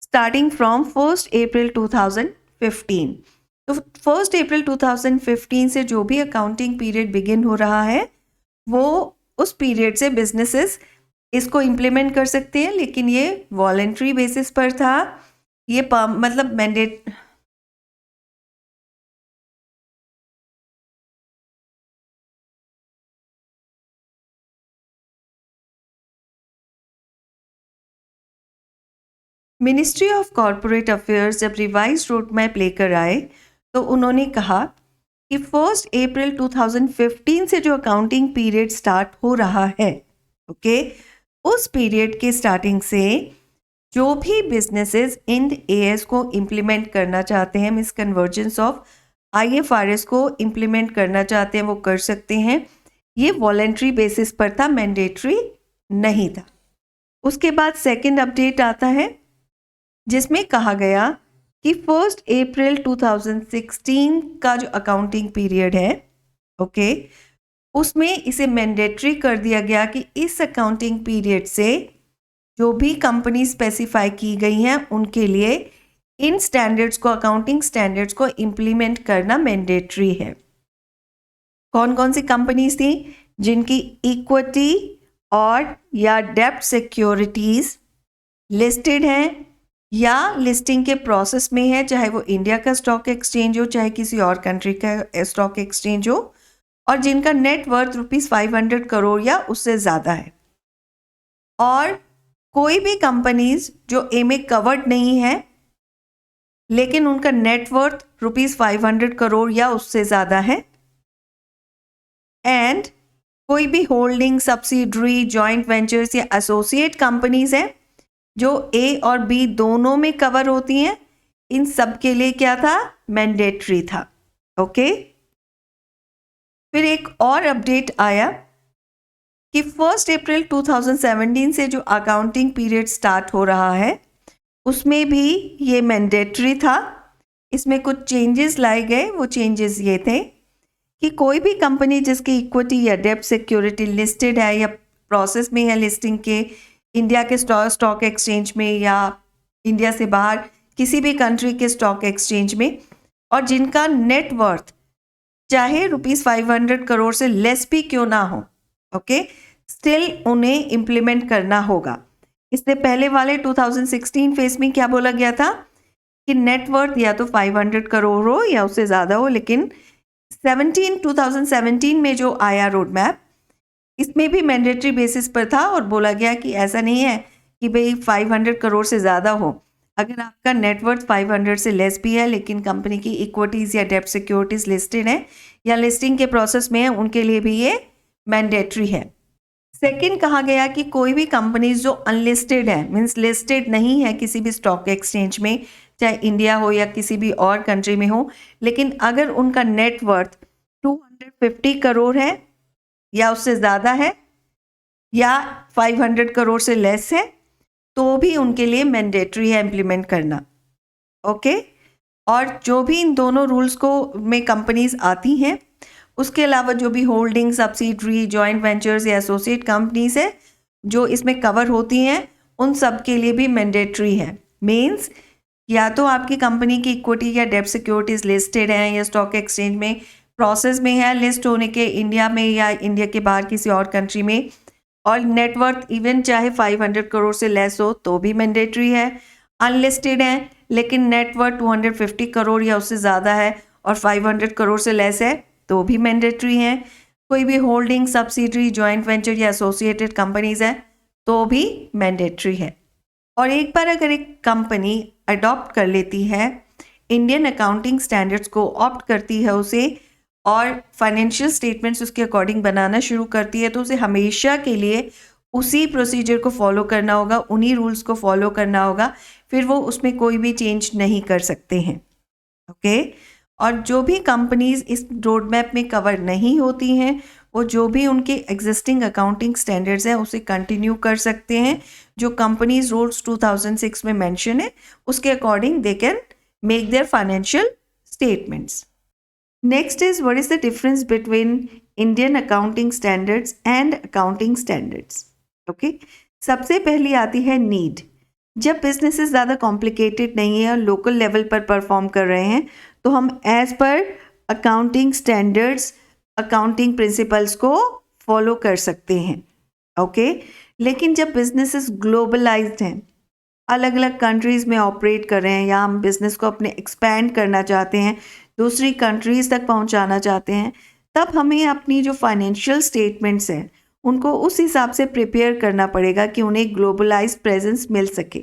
स्टार्टिंग फ्रॉम 1 अप्रैल 2015। तो 1 अप्रैल 2015 से जो भी अकाउंटिंग पीरियड बिगिन हो रहा है वो उस पीरियड से बिजनेसेस इसको इम्प्लीमेंट कर सकते हैं, लेकिन ये वॉलेंट्री बेसिस पर था। ये मतलब mandate ministry of corporate affairs जब रिवाइज रोड मैप लेकर आए तो उन्होंने कहा कि 1 अप्रैल 2015 से जो अकाउंटिंग पीरियड स्टार्ट हो रहा है, ओके, उस पीरियड के स्टार्टिंग से जो भी बिजनेसेस इंड एएस को इम्प्लीमेंट करना चाहते हैं, मीन्स कन्वर्जेंस ऑफ IFRS को इम्प्लीमेंट करना चाहते हैं, वो कर सकते हैं। ये वॉलेंट्री बेसिस पर था, मैंडेटरी नहीं था। उसके बाद सेकंड अपडेट आता है जिसमें कहा गया कि 1 अप्रैल 2016 का जो अकाउंटिंग पीरियड है, ओके, उसमें इसे मैंडेटरी कर दिया गया कि इस अकाउंटिंग पीरियड से जो भी कंपनी स्पेसिफाई की गई हैं उनके लिए इन स्टैंडर्ड्स को, अकाउंटिंग स्टैंडर्ड्स को इम्प्लीमेंट करना मैंडेटरी है। कौन कौन सी कंपनीज थी? जिनकी इक्विटी और या डेब्ट सिक्योरिटीज लिस्टेड हैं या लिस्टिंग के प्रोसेस में है, चाहे वो इंडिया का स्टॉक एक्सचेंज हो चाहे किसी और कंट्री का स्टॉक एक्सचेंज हो, और जिनका नेट वर्थ ₹500 करोड़ या उससे ज़्यादा है। और कोई भी कंपनीज जो ए में कवर्ड नहीं है लेकिन उनका नेटवर्थ ₹500 करोड़ या उससे ज़्यादा है, एंड कोई भी होल्डिंग, सब्सिडरी, जॉइंट वेंचर्स या एसोसिएट कंपनीज हैं जो ए और बी दोनों में कवर होती हैं, इन सब के लिए क्या था? मैंडेटरी था। ओके, फिर एक और अपडेट आया कि 1 अप्रैल 2017 से जो अकाउंटिंग पीरियड स्टार्ट हो रहा है उसमें भी ये मैंडेटरी था। इसमें कुछ चेंजेस लाए गए। वो चेंजेस ये थे कि कोई भी कंपनी जिसकी इक्विटी या डेब्ट सिक्योरिटी लिस्टेड है या प्रोसेस में है लिस्टिंग के इंडिया के स्टॉक एक्सचेंज में या इंडिया से बाहर किसी भी कंट्री के स्टॉक एक्सचेंज में, और जिनका नेट वर्थ चाहे ₹500 करोड़ से लेस भी क्यों ना हो, ओके, स्टिल उन्हें इम्प्लीमेंट करना होगा। इससे पहले वाले 2016 फेज में क्या बोला गया था कि नेटवर्थ या तो 500 करोड़ हो या उससे ज़्यादा हो, लेकिन 2017 में जो आया रोड मैप इसमें भी मैंडेटरी बेसिस पर था और बोला गया कि ऐसा नहीं है कि भाई 500 करोड़ से ज़्यादा हो। अगर आपका नेटवर्थ 500 से लेस भी है लेकिन कंपनी की इक्विटीज़ या डेब्ट सिक्योरिटीज़ लिस्टेड है या लिस्टिंग के प्रोसेस में है, उनके लिए भी ये मैंडेटरी है। सेकंड कहा गया कि कोई भी कंपनीज जो अनलिस्टेड है, मीन्स लिस्टेड नहीं है किसी भी स्टॉक एक्सचेंज में, चाहे इंडिया हो या किसी भी और कंट्री में हो, लेकिन अगर उनका नेटवर्थ 250 करोड़ है या उससे ज़्यादा है या 500 करोड़ से लेस है, तो भी उनके लिए मैंडेटरी है इम्प्लीमेंट करना। ओके, और जो भी इन दोनों रूल्स को में कंपनीज आती हैं, उसके अलावा जो भी होल्डिंग, सब्सिडरी, जॉइंट वेंचर्स या एसोसिएट कंपनीज है जो इसमें कवर होती हैं, उन सब के लिए भी मैंडेटरी है। मीन्स या तो आपकी कंपनी की इक्विटी या डेब्ट सिक्योरिटीज लिस्टेड हैं या स्टॉक एक्सचेंज में प्रोसेस में है लिस्ट होने के इंडिया में या इंडिया के बाहर किसी और कंट्री में, और नेटवर्थ इवन चाहे 500 करोड़ से लेस हो तो भी मैंडेटरी है। अनलिस्टेड है लेकिन नेटवर्थ 250 करोड़ या उससे ज़्यादा है और 500 करोड़ से लेस है तो भी मैंडेटरी है। कोई भी होल्डिंग, सब्सिडरी, जॉइंट वेंचर या एसोसिएटेड कंपनीज है तो भी मैंडेटरी है। और एक बार अगर एक कंपनी अडॉप्ट कर लेती है इंडियन अकाउंटिंग स्टैंडर्ड्स को, ऑप्ट करती है उसे और फाइनेंशियल स्टेटमेंट्स उसके अकॉर्डिंग बनाना शुरू करती है, तो उसे हमेशा के लिए उसी प्रोसीजर को फॉलो करना होगा, उन्हीं रूल्स को फॉलो करना होगा, फिर वो उसमें कोई भी चेंज नहीं कर सकते हैं। ओके, और जो भी कंपनीज इस रोड मैप में कवर नहीं होती हैं वो जो भी उनके एग्जिस्टिंग अकाउंटिंग स्टैंडर्ड्स हैं उसे कंटिन्यू कर सकते हैं, जो कंपनीज रूल्स 2006 में मेंशन है उसके according they can make their financial statements. Next is, what is the difference between Indian accounting standards and accounting standards? Okay. सबसे पहली आती है नीड. जब बिजनेसेस ज़्यादा कॉम्प्लिकेटेड नहीं है और लोकल लेवल पर परफॉर्म कर रहे हैं तो हम एज पर अकाउंटिंग स्टैंडर्ड्स, अकाउंटिंग प्रिंसिपल्स को फॉलो कर सकते हैं. ओके. लेकिन जब बिजनेसेस ग्लोबलाइज्ड हैं, अलग अलग कंट्रीज़ में ऑपरेट कर रहे हैं या हम बिज़नेस को अपने एक्सपैंड करना चाहते हैं, दूसरी कंट्रीज़ तक पहुंचाना चाहते हैं, तब हमें अपनी जो फाइनेंशियल स्टेटमेंट्स हैं उनको उस हिसाब से प्रिपेयर करना पड़ेगा कि उन्हें ग्लोबलाइज्ड प्रेजेंस मिल सके.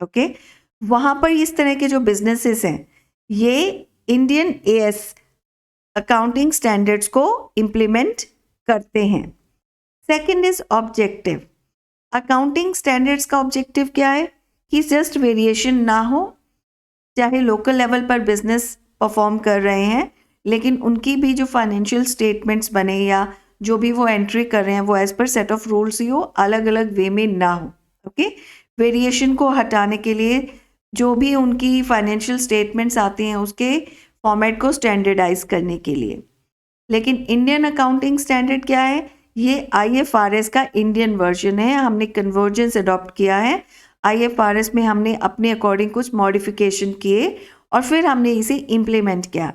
ओके. वहाँ पर इस तरह के जो बिजनेसेस हैं ये इंडियन एएस अकाउंटिंग स्टैंडर्ड्स को इम्प्लीमेंट करते हैं. Second is objective. Accounting standards का ऑब्जेक्टिव क्या है कि जस्ट वेरिएशन ना हो, चाहे लोकल लेवल पर बिजनेस परफॉर्म कर रहे हैं लेकिन उनकी भी जो फाइनेंशियल स्टेटमेंट्स बने या जो भी वो एंट्री कर रहे हैं वो as per set of rules ही हो, अलग अलग वे में ना हो. ओके. वेरिएशन को हटाने के लिए जो भी उनकी फाइनेंशियल स्टेटमेंट्स आती हैं उसके फॉर्मेट को स्टैंडर्डाइज करने के लिए. लेकिन इंडियन अकाउंटिंग स्टैंडर्ड क्या है? ये IFRS का इंडियन वर्जन है. हमने कन्वर्जेंस अडॉप्ट किया है. IFRS में हमने अपने अकॉर्डिंग कुछ मॉडिफिकेशन किए और फिर हमने इसे इम्प्लीमेंट किया.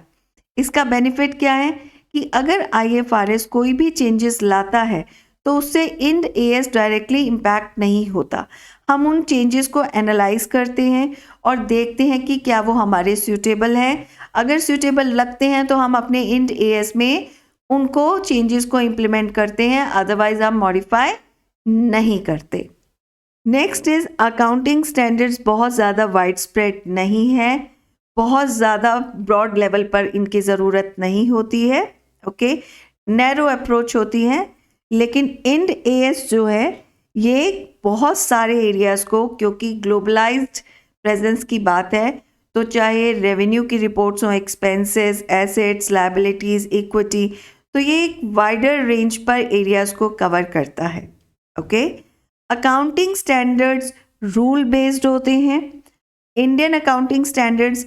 इसका बेनिफिट क्या है कि अगर IFRS कोई भी चेंजेस लाता है तो उससे इंड AS डायरेक्टली इम्पैक्ट नहीं होता. हम उन चेंजेस को एनालाइज करते हैं और देखते हैं कि क्या वो हमारे सूटेबल हैं. अगर सूटेबल लगते हैं तो हम अपने इंड AS में उनको चेंजेस को इम्प्लीमेंट करते हैं, अदरवाइज हम मॉडिफाई नहीं करते. नेक्स्ट इज अकाउंटिंग स्टैंडर्ड्स बहुत ज़्यादा वाइड स्प्रेड नहीं है, बहुत ज़्यादा ब्रॉड लेवल पर इनकी ज़रूरत नहीं होती है. ओके. नैरो अप्रोच होती है. लेकिन इंड AS जो है ये बहुत सारे एरियाज़ को, क्योंकि ग्लोबलाइज्ड प्रेजेंस की बात है तो चाहे रेवेन्यू की रिपोर्ट्स हों, एक्सपेंसेस, एसेट्स, लायबिलिटीज़, इक्विटी, तो ये एक वाइडर रेंज पर एरियाज़ को कवर करता है. Okay. Accounting standards rule based होते हैं. Indian accounting standards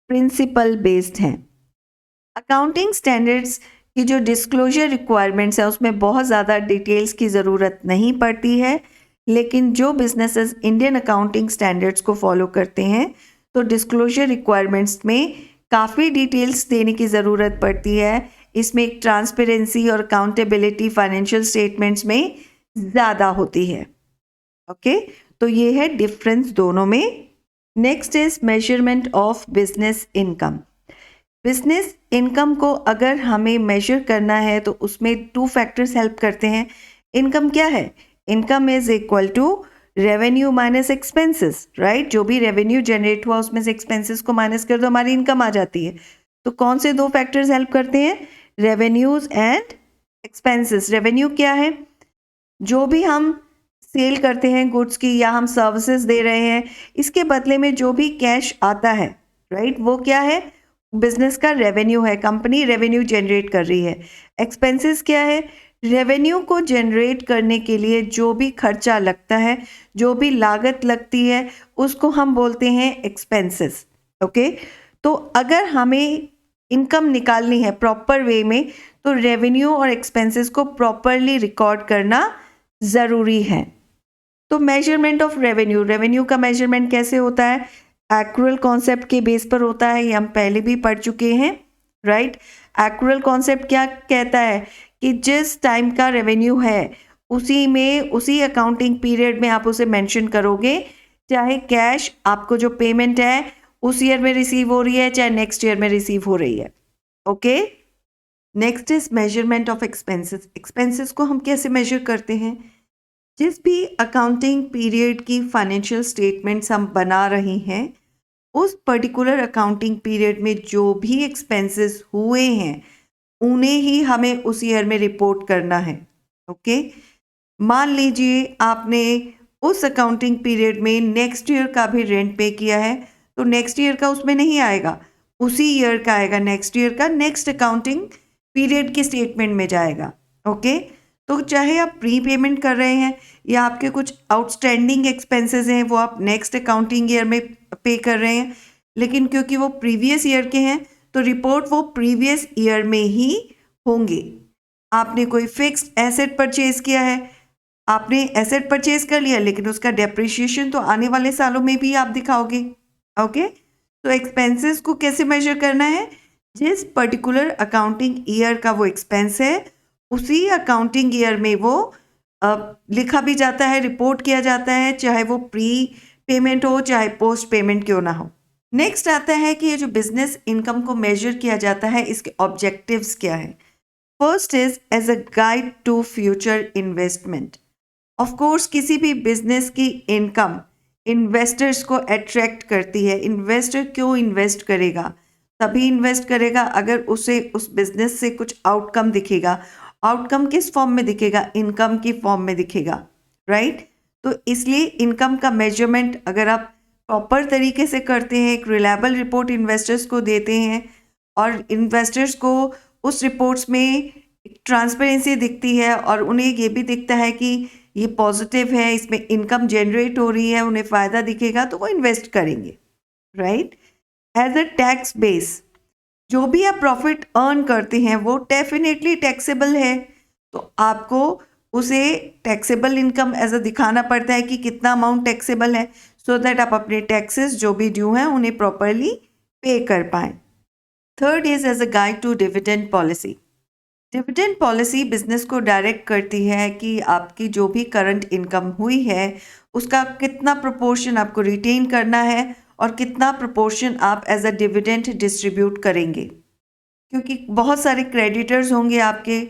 principle based हैं. अकाउंटिंग स्टैंडर्ड्स की जो डिस्क्लोजर रिक्वायरमेंट्स है उसमें बहुत ज़्यादा डिटेल्स की ज़रूरत नहीं पड़ती है. लेकिन जो बिजनेसेस इंडियन अकाउंटिंग स्टैंडर्ड्स को फॉलो करते हैं तो डिस्क्लोजर रिक्वायरमेंट्स में काफ़ी डिटेल्स देने की ज़रूरत पड़ती है. इसमें एक ट्रांसपेरेंसी और अकाउंटेबिलिटी फाइनेंशियल स्टेटमेंट्स में ज़्यादा होती है. ओके. तो ये है डिफरेंस दोनों में. Next is measurement of business income. Business income को अगर हमें मेजर करना है तो उसमें 2 फैक्टर्स हेल्प करते हैं. इनकम क्या है? Income is equal to revenue minus expenses. Right. जो भी रेवेन्यू जनरेट हुआ उसमें से एक्सपेंसेस को माइनस कर दो, हमारी इनकम आ जाती है. तो कौन से 2 फैक्टर्स हेल्प करते हैं? Revenues and expenses. रेवेन्यू क्या है? जो भी हम सेल करते हैं गुड्स की या हम सर्विसेज दे रहे हैं, इसके बदले में जो भी कैश आता है, राइट, वो क्या है? बिजनेस का रेवेन्यू है. कंपनी रेवेन्यू जनरेट कर रही है. एक्सपेंसेस क्या है? रेवेन्यू को जनरेट करने के लिए जो भी खर्चा लगता है, जो भी लागत लगती है, उसको हम बोलते हैं एक्सपेंसेस. ओके. तो अगर हमें इनकम निकालनी है प्रॉपर वे में तो रेवेन्यू और एक्सपेंसेस को प्रॉपरली रिकॉर्ड करना ज़रूरी है. तो मेजरमेंट ऑफ रेवेन्यू, रेवेन्यू का मेजरमेंट कैसे होता है? एक्रूअल कॉन्सेप्ट के बेस पर होता है. ये हम पहले भी पढ़ चुके हैं. राइट. एक्रूअल कॉन्सेप्ट क्या कहता है कि जिस टाइम का रेवेन्यू है उसी में, उसी अकाउंटिंग पीरियड में आप उसे मेंशन करोगे, चाहे कैश आपको जो पेमेंट है उस ईयर में रिसीव हो रही है चाहे नेक्स्ट ईयर में रिसीव हो रही है. Okay. Next is measurement of expenses. Expenses को हम कैसे मेजर करते हैं? जिस भी अकाउंटिंग पीरियड की फाइनेंशियल स्टेटमेंट्स हम बना रहे हैं उस पर्टिकुलर अकाउंटिंग पीरियड में जो भी एक्सपेंसेस हुए हैं उन्हें ही हमें उस ईयर में रिपोर्ट करना है. ओके. मान लीजिए आपने उस अकाउंटिंग पीरियड में नेक्स्ट ईयर का भी रेंट पे किया है तो नेक्स्ट ईयर का उसमें नहीं आएगा, उसी ईयर का आएगा. नेक्स्ट ईयर का नेक्स्ट अकाउंटिंग पीरियड की स्टेटमेंट में जाएगा. ओके। तो चाहे आप प्री पेमेंट कर रहे हैं या आपके कुछ आउटस्टैंडिंग एक्सपेंसेस हैं वो आप नेक्स्ट अकाउंटिंग ईयर में पे कर रहे हैं, लेकिन क्योंकि वो प्रीवियस ईयर के हैं तो रिपोर्ट वो प्रीवियस ईयर में ही होंगे। आपने कोई फिक्स्ड एसेट परचेज किया है, आपने एसेट परचेज कर लिया, लेकिन उसका डेप्रिसिएशन तो आने वाले सालों में भी आप दिखाओगे। ओके। तो एक्सपेंसेस को कैसे मेजर करना है? जिस पर्टिकुलर अकाउंटिंग ईयर का वो एक्सपेंस है उसी अकाउंटिंग ईयर में वो लिखा भी जाता है, रिपोर्ट किया जाता है, चाहे वो प्री पेमेंट हो चाहे पोस्ट पेमेंट क्यों ना हो। नेक्स्ट आता है कि ये जो बिजनेस इनकम को मेजर किया जाता है इसके ऑब्जेक्टिव्स क्या हैं। First is as a guide to future investment. Of course किसी भी बिजनेस की इनकम इन्वेस्टर्स को अट्रैक्ट करती है। इन्वेस्टर क्यों इन्वेस्ट करेगा? तभी इन्वेस्ट करेगा अगर उसे उस बिजनेस से कुछ आउटकम दिखेगा। आउटकम किस फॉर्म में दिखेगा? इनकम की फॉर्म में दिखेगा, राइट? तो इसलिए इनकम का मेजरमेंट अगर आप प्रॉपर तरीके से करते हैं, एक रिलायबल रिपोर्ट इन्वेस्टर्स को देते हैं और इन्वेस्टर्स को उस रिपोर्ट्स में ट्रांसपेरेंसी दिखती है और उन्हें ये भी दिखता है कि ये पॉजिटिव है, इसमें इनकम जनरेट हो रही है, उन्हें फ़ायदा दिखेगा तो वो इन्वेस्ट करेंगे, right? As a tax base, जो भी आप प्रॉफिट अर्न करते हैं वो डेफिनेटली टैक्सेबल है, तो आपको उसे टैक्सेबल इनकम एज अ दिखाना पड़ता है कि कितना अमाउंट टैक्सेबल है, सो दैट आप अपने टैक्सेस जो भी ड्यू हैं उन्हें प्रॉपरली पे कर पाएँ। Third is as a guide to dividend policy. Dividend policy business को डायरेक्ट करती है कि आपकी जो भी करंट इनकम हुई है उसका कितना प्रोपोर्शन आपको रिटेन करना है और कितना प्रोपोर्शन आप एज अ डिविडेंड डिस्ट्रीब्यूट करेंगे। क्योंकि बहुत सारे क्रेडिटर्स होंगे आपके,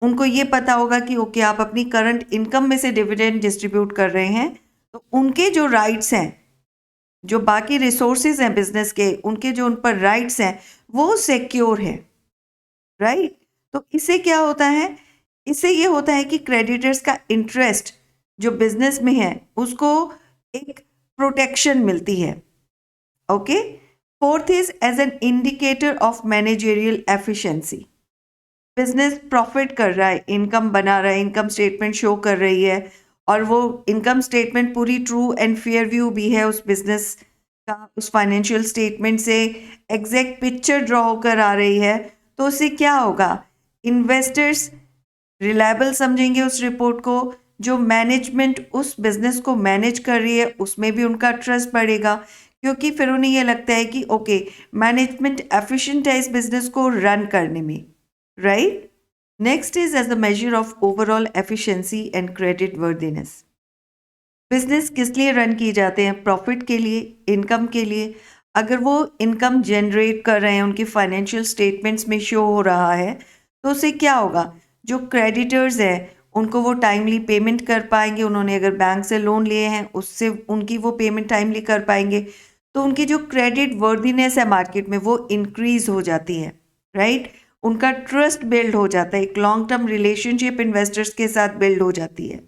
उनको ये पता होगा कि ओके आप अपनी करंट इनकम में से डिविडेंड डिस्ट्रीब्यूट कर रहे हैं, तो उनके जो राइट्स हैं, जो बाकी रिसोर्सेज हैं बिजनेस के, उनके जो उन पर राइट्स हैं वो सिक्योर हैं, राइट? तो इससे क्या होता है? इससे ये होता है कि क्रेडिटर्स का इंटरेस्ट जो बिजनेस में है उसको एक प्रोटेक्शन मिलती है। Okay. Fourth is as an indicator of managerial efficiency. Business profit कर रहा है, इनकम बना रहा है, इनकम स्टेटमेंट शो कर रही है और वो इनकम स्टेटमेंट पूरी ट्रू एंड फेयर व्यू भी है उस बिजनेस का, उस फाइनेंशियल स्टेटमेंट से एग्जैक्ट पिक्चर ड्रॉ होकर आ रही है, तो उससे क्या होगा? इन्वेस्टर्स रिलायबल समझेंगे उस रिपोर्ट को, जो मैनेजमेंट उस बिजनेस को मैनेज कर रही है उसमें भी उनका ट्रस्ट बढ़ेगा, क्योंकि फिर उन्हें ये लगता है कि ओके मैनेजमेंट एफिशिएंट है इस बिजनेस को रन करने में, right? Next is as a measure of overall efficiency and creditworthiness. Business किस लिए रन किए जाते हैं? प्रॉफिट के लिए, इनकम के लिए। अगर वो इनकम जनरेट कर रहे हैं, उनकी फाइनेंशियल स्टेटमेंट्स में शो हो रहा है, तो उससे क्या होगा? जो क्रेडिटर्स हैं उनको वो टाइमली पेमेंट कर पाएंगे, उन्होंने अगर बैंक से लोन लिए हैं उससे उनकी वो पेमेंट टाइमली कर पाएंगे, तो उनकी जो क्रेडिट वर्दीनेस है मार्केट में वो इंक्रीज हो जाती है, राइट? उनका ट्रस्ट बिल्ड हो जाता है, एक लॉन्ग टर्म रिलेशनशिप इन्वेस्टर्स के साथ बिल्ड हो जाती है।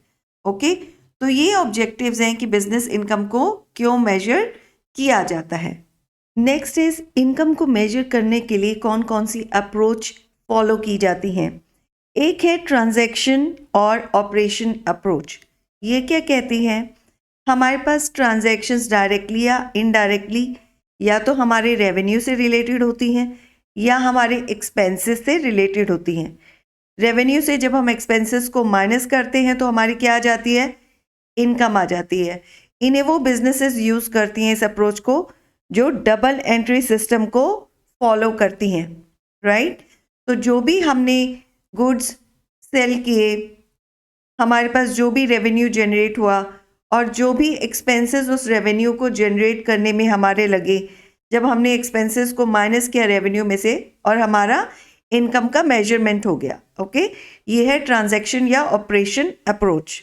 ओके। तो ये ऑब्जेक्टिव्स हैं कि बिजनेस इनकम को क्यों मेजर किया जाता है। नेक्स्ट इज इनकम को मेजर करने के लिए कौन कौन सी अप्रोच फॉलो की जाती हैं। एक है ट्रांजैक्शन और ऑपरेशन अप्रोच। ये क्या कहती है? हमारे पास ट्रांजैक्शंस डायरेक्टली या इनडायरेक्टली या तो हमारे रेवेन्यू से रिलेटेड होती हैं या हमारे एक्सपेंसेस से रिलेटेड होती हैं। रेवेन्यू से जब हम एक्सपेंसेस को माइनस करते हैं तो हमारी क्या आ जाती है? इनकम आ जाती है। इन्हें वो बिजनेसेस यूज़ करती हैं इस अप्रोच को जो डबल एंट्री सिस्टम को फॉलो करती हैं, राइट? तो जो भी हमने गुड्स सेल किए, हमारे पास जो भी रेवेन्यू जनरेट हुआ और जो भी एक्सपेंसेस उस रेवेन्यू को जनरेट करने में हमारे लगे, जब हमने एक्सपेंसेस को माइनस किया रेवेन्यू में से और हमारा इनकम का मेजरमेंट हो गया। ओके, ये है ट्रांजैक्शन या ऑपरेशन अप्रोच।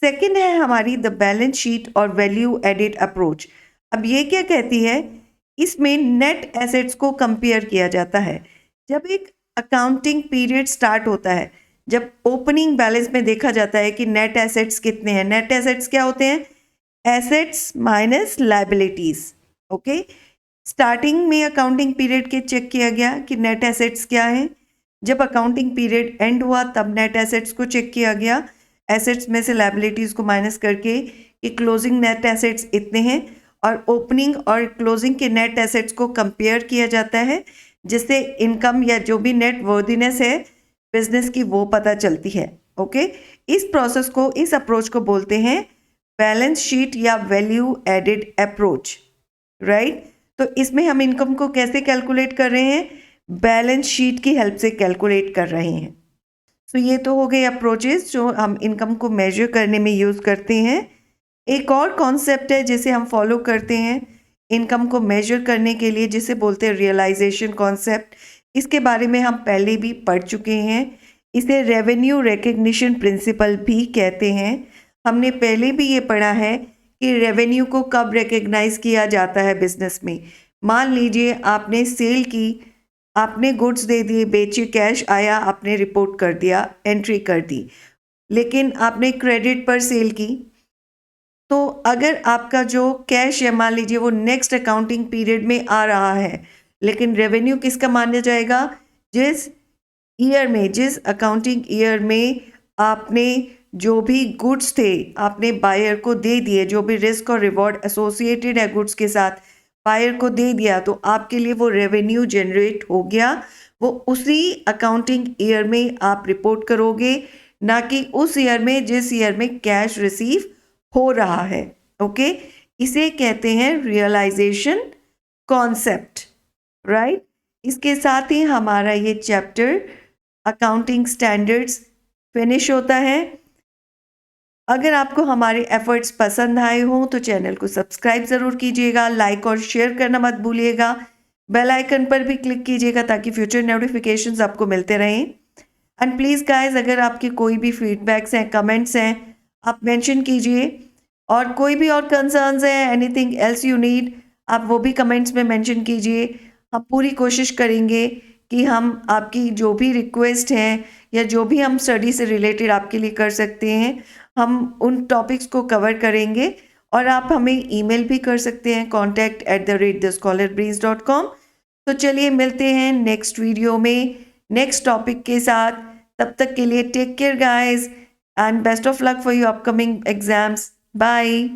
सेकंड है हमारी द बैलेंस शीट और वैल्यू एडेड अप्रोच। अब ये क्या कहती है? इसमें नेट एसेट्स को कंपेयर किया जाता है। जब एक अकाउंटिंग पीरियड स्टार्ट होता है, जब ओपनिंग बैलेंस में देखा जाता है कि नेट एसेट्स कितने हैं। नेट एसेट्स क्या होते हैं? Assets minus liabilities. Okay, starting में अकाउंटिंग पीरियड के चेक किया गया कि नेट एसेट्स क्या है, जब अकाउंटिंग पीरियड एंड हुआ तब नेट एसेट्स को चेक किया गया, एसेट्स में से लायबिलिटीज़ को माइनस करके कि क्लोजिंग नेट एसेट्स इतने हैं, और ओपनिंग और क्लोजिंग के नेट एसेट्स को कंपेयर किया जाता है, जिससे इनकम या जो भी नेट वर्दीनेस है बिजनेस की वो पता चलती है। ओके, इस प्रोसेस को, इस अप्रोच को बोलते हैं बैलेंस शीट या वैल्यू एडेड अप्रोच, राइट। तो इसमें हम इनकम को कैसे कैलकुलेट कर रहे हैं? बैलेंस शीट की हेल्प से कैलकुलेट कर रहे हैं। तो ये तो हो गए अप्रोचेस जो हम इनकम को मेजर करने में यूज़ करते हैं। एक और कॉन्सेप्ट है जिसे हम फॉलो करते हैं इनकम को मेजर करने के लिए, जिसे बोलते हैं रियलाइजेशन कॉन्सेप्ट। इसके बारे में हम पहले भी पढ़ चुके हैं। इसे रेवेन्यू रिकग्निशन प्रिंसिपल भी कहते हैं। हमने पहले भी ये पढ़ा है कि रेवेन्यू को कब रिकग्नाइज किया जाता है बिजनेस में। मान लीजिए आपने सेल की, आपने गुड्स दे दिए, बेचे, कैश आया, आपने रिपोर्ट कर दिया, एंट्री कर दी, लेकिन आपने क्रेडिट पर सेल की। तो अगर आपका जो कैश है, मान लीजिए वो नेक्स्ट अकाउंटिंग पीरियड में आ रहा है, लेकिन रेवेन्यू किसका माना जाएगा? जिस ईयर में, जिस अकाउंटिंग ईयर में आपने जो भी गुड्स थे आपने बायर को दे दिए, जो भी रिस्क और रिवॉर्ड एसोसिएटेड है गुड्स के साथ, बायर को दे दिया, तो आपके लिए वो रेवेन्यू जनरेट हो गया। वो उसी अकाउंटिंग ईयर में आप रिपोर्ट करोगे, ना कि उस ईयर में जिस ईयर में कैश रिसीव हो रहा है। ओके, इसे कहते हैं रियलाइजेशन कॉन्सेप्ट, राइट। इसके साथ ही हमारा ये चैप्टर अकाउंटिंग स्टैंडर्ड्स फिनिश होता है। अगर आपको हमारे एफर्ट्स पसंद आए हों तो चैनल को सब्सक्राइब ज़रूर कीजिएगा, लाइक और शेयर करना मत भूलिएगा, बेल आइकन पर भी क्लिक कीजिएगा ताकि फ्यूचर नोटिफिकेशंस आपको मिलते रहें। एंड प्लीज़ गाइस, अगर आपके कोई भी फीडबैक्स हैं, कमेंट्स हैं, आप मेंशन कीजिए, और कोई भी और कंसर्न्स हैं, एनीथिंग एल्स यू नीड, आप वो भी कमेंट्स में मेंशन कीजिए। हम पूरी कोशिश करेंगे कि हम आपकी जो भी रिक्वेस्ट हैं या जो भी हम स्टडी से रिलेटेड आपके लिए कर सकते हैं, हम उन टॉपिक्स को कवर करेंगे। और आप हमें ईमेल भी कर सकते हैं contact@thescholarbrains.com। तो चलिए मिलते हैं नेक्स्ट वीडियो में नेक्स्ट टॉपिक के साथ। तब तक के लिए take care guys and best of luck for your upcoming exams. Bye.